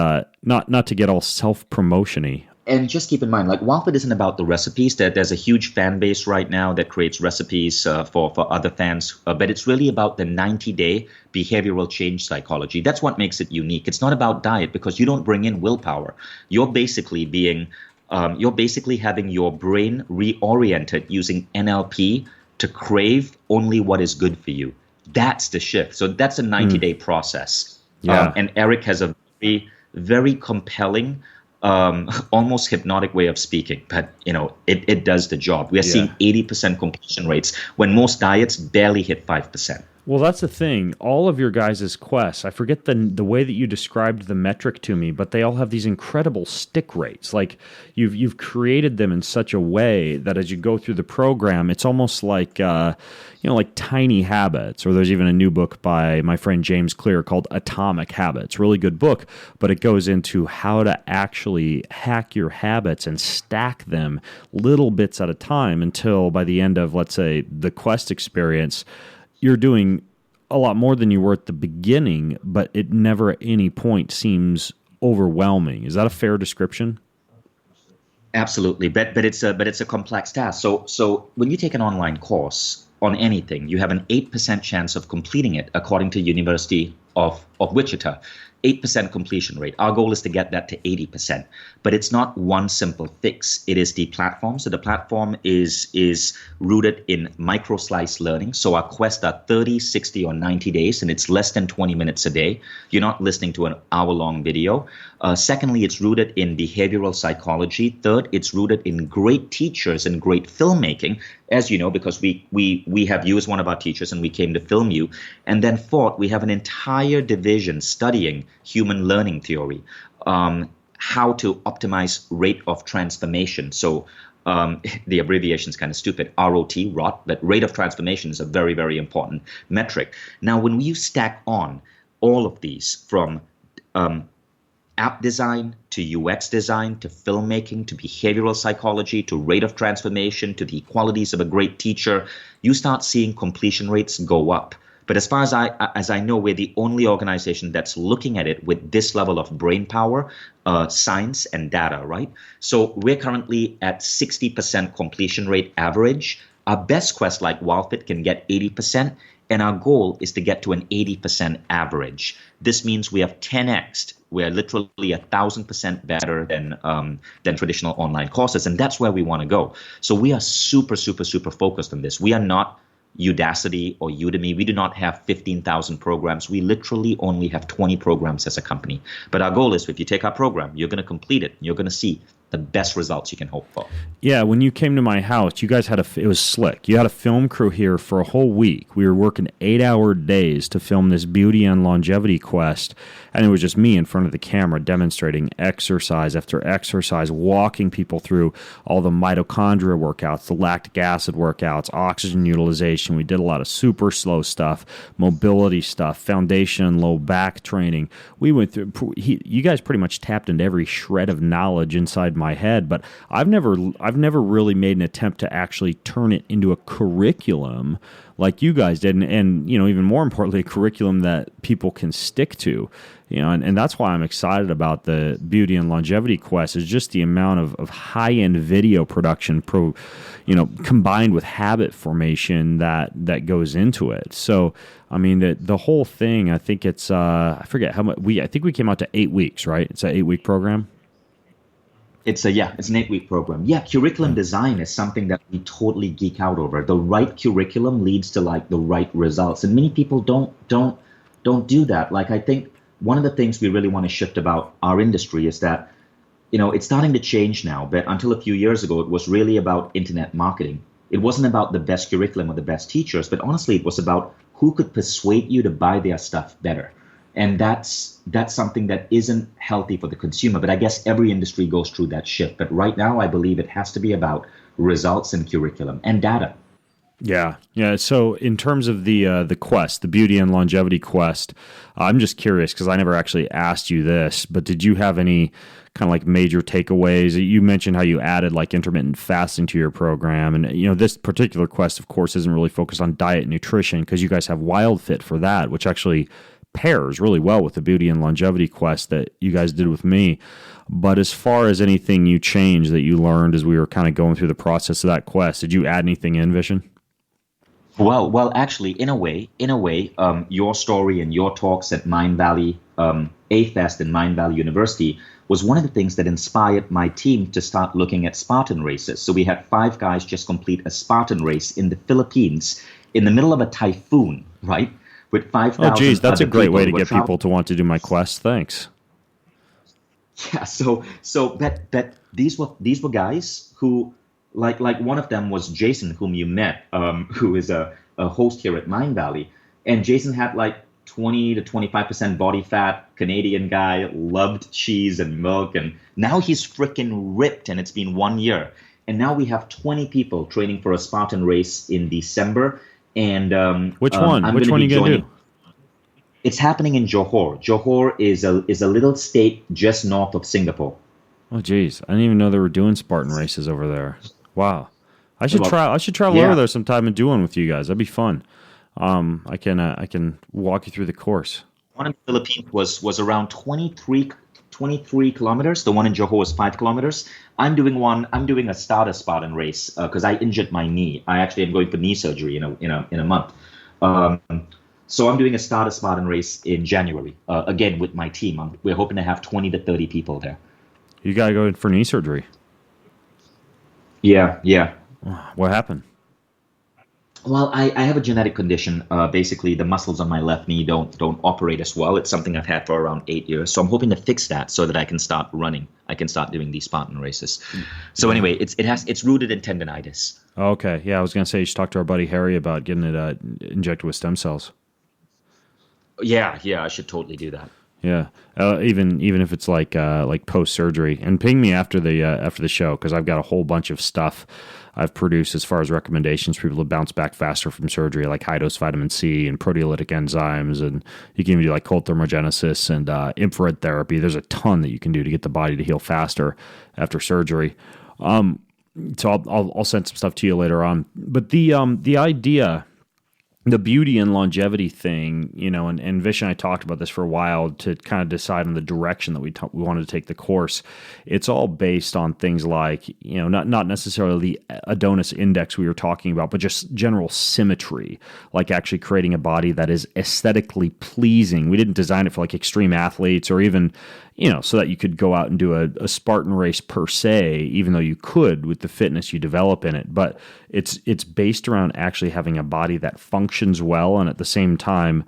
not to get all self-promotion-y. And just keep in mind, like WildFit isn't about the recipes. There's a huge fan base right now that creates recipes for other fans. But it's really about the 90-day behavioral change psychology. That's what makes it unique. It's not about diet because you don't bring in willpower. You're basically having your brain reoriented using NLP to crave only what is good for you. That's the shift. So that's a 90-day process. Yeah. And Eric has a very, very compelling, almost hypnotic way of speaking. But, it does the job. We are seeing 80% completion rates when most diets barely hit 5%. Well, that's the thing. All of your guys' quests, I forget the way that you described the metric to me, but they all have these incredible stick rates. Like you've created them in such a way that as you go through the program, it's almost like like tiny habits. Or there's even a new book by my friend James Clear called Atomic Habits. Really good book, but it goes into how to actually hack your habits and stack them little bits at a time until by the end of, let's say, the quest experience, you're doing a lot more than you were at the beginning, but it never at any point seems overwhelming. Is that a fair description? Absolutely, but it's a complex task. So when you take an online course on anything, you have an 8% chance of completing it, according to University of Wichita. 8% completion rate. Our goal is to get that to 80%. But it's not one simple fix. It is the platform. So the platform is rooted in micro-slice learning. So our quests are 30, 60, or 90 days, and it's less than 20 minutes a day. You're not listening to an hour-long video. Secondly, it's rooted in behavioral psychology. Third, it's rooted in great teachers and great filmmaking, as you know, because we have you as one of our teachers and we came to film you. And then fourth, we have an entire division studying human learning theory, how to optimize rate of transformation. So the abbreviation is kind of stupid, ROT, but rate of transformation is a very, very important metric. Now, when you stack on all of these from app design to UX design to filmmaking to behavioral psychology to rate of transformation to the qualities of a great teacher, you start seeing completion rates go up. But as far as I know, we're the only organization that's looking at it with this level of brain power, science, and data, right? So we're currently at 60% completion rate average. Our best quest like WildFit can get 80%, and our goal is to get to an 80% average. This means we have 10x'd. We're literally 1,000% better than traditional online courses, and that's where we want to go. So we are super, super, super focused on this. We are not Udacity or Udemy. We do not have 15,000 programs. We literally only have 20 programs as a company. But our goal is if you take our program, you're going to complete it. You're going to see the best results you can hope for. Yeah, when you came to my house, you guys had it was slick. You had a film crew here for a whole week. We were working 8-hour days to film this beauty and longevity quest, and it was just me in front of the camera demonstrating exercise after exercise, walking people through all the mitochondria workouts, the lactic acid workouts, oxygen utilization. We did a lot of super slow stuff, mobility stuff, foundation and low back training. We went through, you guys pretty much tapped into every shred of knowledge inside my head, but I've never really made an attempt to actually turn it into a curriculum like you guys did, and even more importantly, a curriculum that people can stick to. And that's why I'm excited about the beauty and longevity quest, is just the amount of high-end video production combined with habit formation that goes into it. So I mean, the whole thing, I think it's I forget how much I think we came out to 8 weeks, right? It's an 8-week program. It's an 8-week program. Yeah, curriculum design is something that we totally geek out over. The right curriculum leads to like the right results, and many people don't do that. Like, I think one of the things we really want to shift about our industry is that, it's starting to change now, but until a few years ago, it was really about internet marketing. It wasn't about the best curriculum or the best teachers, but honestly, it was about who could persuade you to buy their stuff better. And that's something that isn't healthy for the consumer. But I guess every industry goes through that shift. But right now, I believe it has to be about results and curriculum and data. Yeah. So in terms of the quest, the beauty and longevity quest, I'm just curious because I never actually asked you this, but did you have any kind of like major takeaways? You mentioned how you added like intermittent fasting to your program, and this particular quest, of course, isn't really focused on diet and nutrition because you guys have WildFit for that, which actually pairs really well with the beauty and longevity quest that you guys did with me. But as far as anything you changed that you learned as we were kind of going through the process of that quest, did you add anything in, Vishen? Well, actually, in a way, your story and your talks at MindValley, A-Fest and MindValley University was one of the things that inspired my team to start looking at Spartan races. So we had 5 guys just complete a Spartan race in the Philippines in the middle of a typhoon, right? With 5,000. Oh, geez, that's a great way to get people to want to do my quest. Thanks. Yeah, so that these were guys who, like one of them was Jason, whom you met, who is a host here at MindValley, and Jason had like 20 to 25% body fat, Canadian guy, loved cheese and milk, and now he's freaking ripped, and it's been 1 year, and now we have 20 people training for a Spartan race in December. And which one? Which one are you gonna do? It's happening in Johor. Johor is a little state just north of Singapore. Oh, geez, I didn't even know they were doing Spartan races over there. Wow, I should travel over there sometime and do one with you guys. That'd be fun. I can walk you through the course. One in the Philippines was around 23 kilometers. The one in Johor is 5 kilometers. I'm doing a starter Spartan race because I injured my knee. I actually am going for knee surgery in a month. So I'm doing a starter Spartan race in January, again with my team. We're hoping to have 20 to 30 people there. You got to go in for knee surgery. Yeah. What happened? Well, I have a genetic condition. Basically, the muscles on my left knee don't operate as well. It's something I've had for around 8 years. So I'm hoping to fix that so that I can start running. I can start doing these Spartan races. So anyway, it's rooted in tendonitis. Okay. Yeah, I was gonna say you should talk to our buddy Harry about getting it injected with stem cells. Yeah, I should totally do that. Yeah, even if it's like post surgery, and ping me after the show because I've got a whole bunch of stuff I've produced as far as recommendations for people to bounce back faster from surgery, like high dose vitamin C and proteolytic enzymes, and you can even do like cold thermogenesis and infrared therapy. There's a ton that you can do to get the body to heal faster after surgery. So I'll send some stuff to you later on. But the idea, the beauty and longevity thing, and Vish and I talked about this for a while to kind of decide on the direction that we wanted to take the course. It's all based on things like, not necessarily the Adonis Index we were talking about, but just general symmetry, like actually creating a body that is aesthetically pleasing. We didn't design it for like extreme athletes or even, so that you could go out and do a Spartan race per se, even though you could with the fitness you develop in it. But it's based around actually having a body that functions well and at the same time,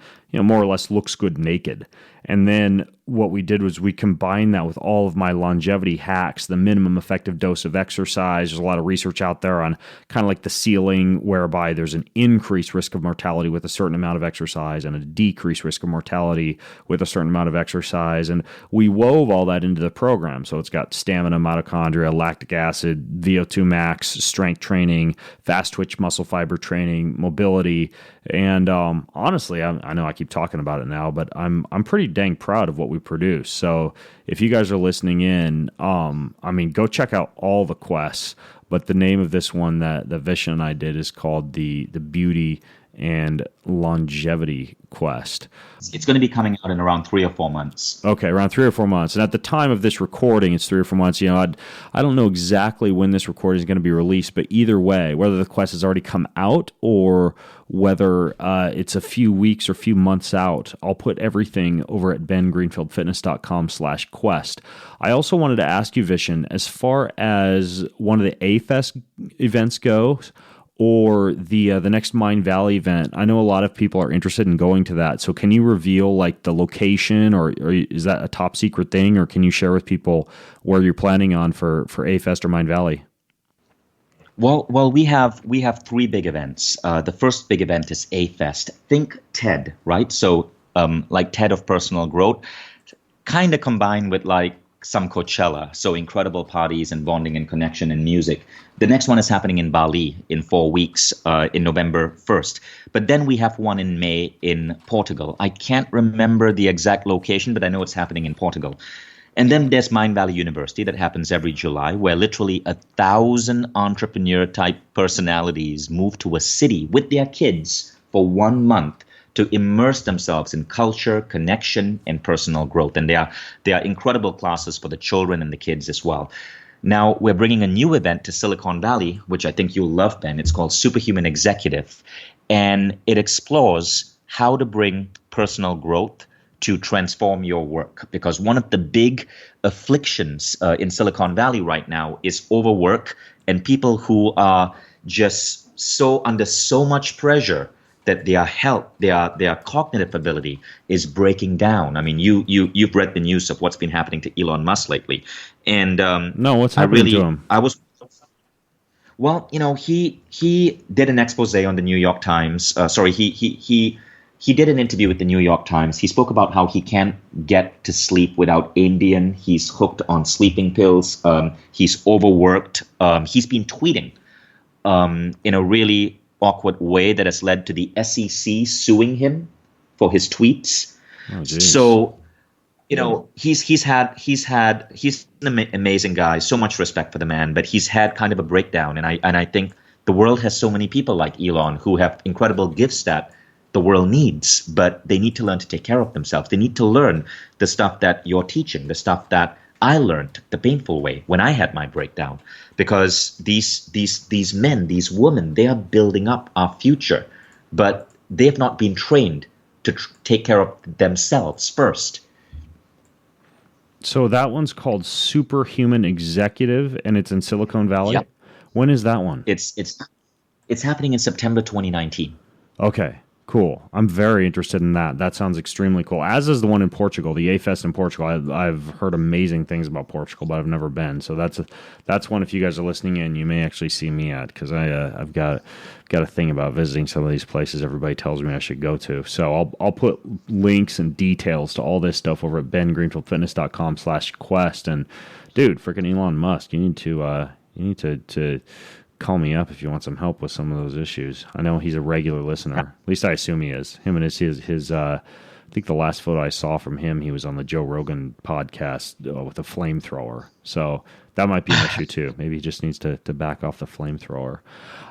more or less looks good naked. And then what we did was we combined that with all of my longevity hacks, the minimum effective dose of exercise. There's a lot of research out there on kind of like the ceiling, whereby there's an increased risk of mortality with a certain amount of exercise and a decreased risk of mortality with a certain amount of exercise. And we wove all that into the program. So it's got stamina, mitochondria, lactic acid, VO2 max, strength training, fast twitch muscle fiber training, mobility. And honestly, I know I keep talking about it now, but I'm pretty dang proud of what we produce. So if you guys are listening in, go check out all the quests. But the name of this one that Vishen and I did is called the Beauty and Longevity Quest. It's going to be coming out in around 3 or 4 months. Okay, around 3 or 4 months. And at the time of this recording, it's 3 or 4 months. I don't know exactly when this recording is going to be released, but either way, whether the quest has already come out or whether it's a few weeks or few months out, I'll put everything over at bengreenfieldfitness.com/quest. I also wanted to ask you, Vishen, as far as one of the A-Fest events goes, or the next MindValley event. I know a lot of people are interested in going to that. So can you reveal like the location, or is that a top secret thing, or can you share with people where you're planning on for A-Fest or MindValley? Well, we have 3 big events. The first big event is A-Fest. Think TED, right? So like TED of personal growth, kind of combined with like some Coachella, so incredible parties and bonding and connection and music. The next one is happening in Bali in 4 weeks, in November 1st. But then we have one in May in Portugal. I can't remember the exact location, but I know it's happening in Portugal. And then there's MindValley University that happens every July, where literally 1,000 entrepreneur-type personalities move to a city with their kids for 1 month to immerse themselves in culture, connection, and personal growth. And they are incredible classes for the children and the kids as well. Now, we're bringing a new event to Silicon Valley, which I think you'll love, Ben. It's called Superhuman Executive. And it explores how to bring personal growth to transform your work. Because one of the big afflictions in Silicon Valley right now is overwork and people who are just under so much pressure that their health, their cognitive ability is breaking down. I mean, you've read the news of what's been happening to Elon Musk lately, and no, what's happening to him? He did an expose on the New York Times. He did an interview with the New York Times. He spoke about how he can't get to sleep without Ambien. He's hooked on sleeping pills. He's overworked. He's been tweeting in a really awkward way that has led to the SEC suing him for his tweets. Oh, geez. So, he's an amazing guy. So much respect for the man, but he's had kind of a breakdown. And I think the world has so many people like Elon who have incredible gifts that the world needs, but they need to learn to take care of themselves. They need to learn the stuff that you're teaching, the stuff that I learned the painful way when I had my breakdown, because these men, these women, they are building up our future, but they have not been trained to take care of themselves first. So that one's called Superhuman Executive, and it's in Silicon Valley. Yep. When is that one? It's happening in September 2019. Okay. Cool. I'm very interested in that. That sounds extremely cool. As is the one in Portugal, the A-Fest in Portugal. I've heard amazing things about Portugal, but I've never been. So that's one. If you guys are listening in, you may actually see me at, because I've got a thing about visiting some of these places everybody tells me I should go to. So I'll put links and details to all this stuff over at bengreenfieldfitness.com/quest. And dude, freaking Elon Musk, you need to call me up if you want some help with some of those issues. I know he's a regular listener. At least I assume he is. Him and his I think the last photo I saw from him, he was on the Joe Rogan podcast with a flamethrower. So that might be an issue too. Maybe he just needs to back off the flamethrower.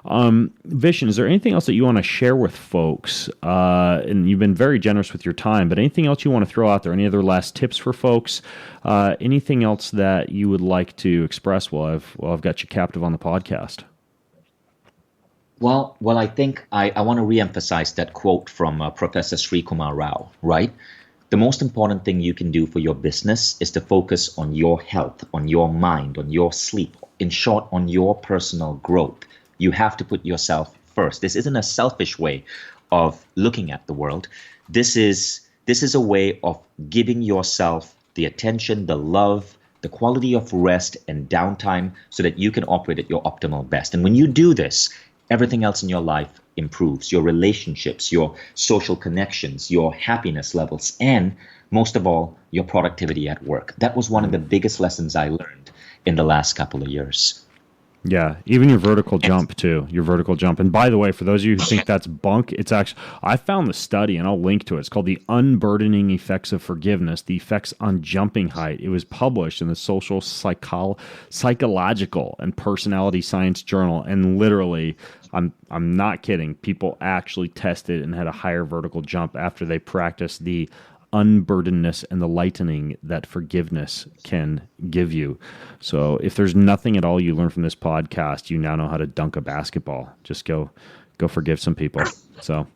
Vishen, is there anything else that you want to share with folks? And you've been very generous with your time, but anything else you want to throw out there? Any other last tips for folks? Anything else that you would like to express while I've got you captive on the podcast? Well, I think I want to reemphasize that quote from Professor Sri Kumar Rao, right? The most important thing you can do for your business is to focus on your health, on your mind, on your sleep, in short, on your personal growth. You have to put yourself first. This isn't a selfish way of looking at the world. This is a way of giving yourself the attention, the love, the quality of rest and downtime so that you can operate at your optimal best. And when you do this, everything else in your life improves. Your relationships, your social connections, your happiness levels, and most of all, your productivity at work. That was one of the biggest lessons I learned in the last couple of years. Yeah, even your vertical jump too. Your vertical jump. And by the way, for those of you who think that's bunk, it's actually, I found the study and I'll link to it. It's called The Unburdening Effects of Forgiveness, the Effects on Jumping Height. It was published in the Social Psychological and Personality Science Journal. And literally, I'm not kidding, people actually tested and had a higher vertical jump after they practiced the unburdenedness and the lightening that forgiveness can give you. So if there's nothing at all you learn from this podcast, you now know how to dunk a basketball. Just go forgive some people. So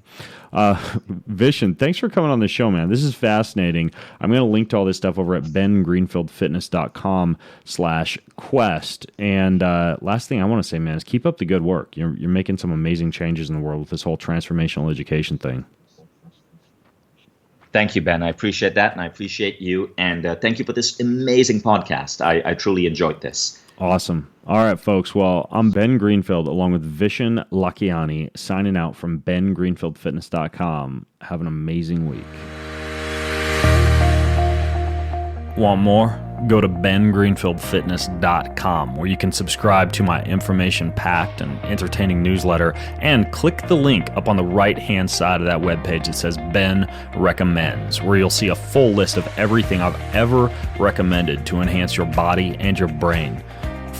Vishen, thanks for coming on the show, man. This is fascinating. I'm going to link to all this stuff over at bengreenfieldfitness.com/quest. And last thing I want to say, man, is keep up the good work. You're making some amazing changes in the world with this whole transformational education thing. Thank you, Ben. I appreciate that, and I appreciate you. And thank you for this amazing podcast. I truly enjoyed this. Awesome. All right, folks. Well, I'm Ben Greenfield, along with Vishen Lakhiani, signing out from bengreenfieldfitness.com. Have an amazing week. Want more? Go to bengreenfieldfitness.com, where you can subscribe to my information-packed and entertaining newsletter, and click the link up on the right-hand side of that webpage that says Ben Recommends, where you'll see a full list of everything I've ever recommended to enhance your body and your brain.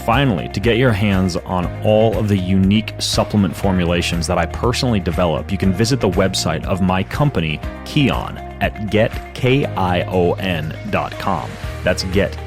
Finally, to get your hands on all of the unique supplement formulations that I personally develop, you can visit the website of my company, Kion, at getkion.com. That's getkion.com.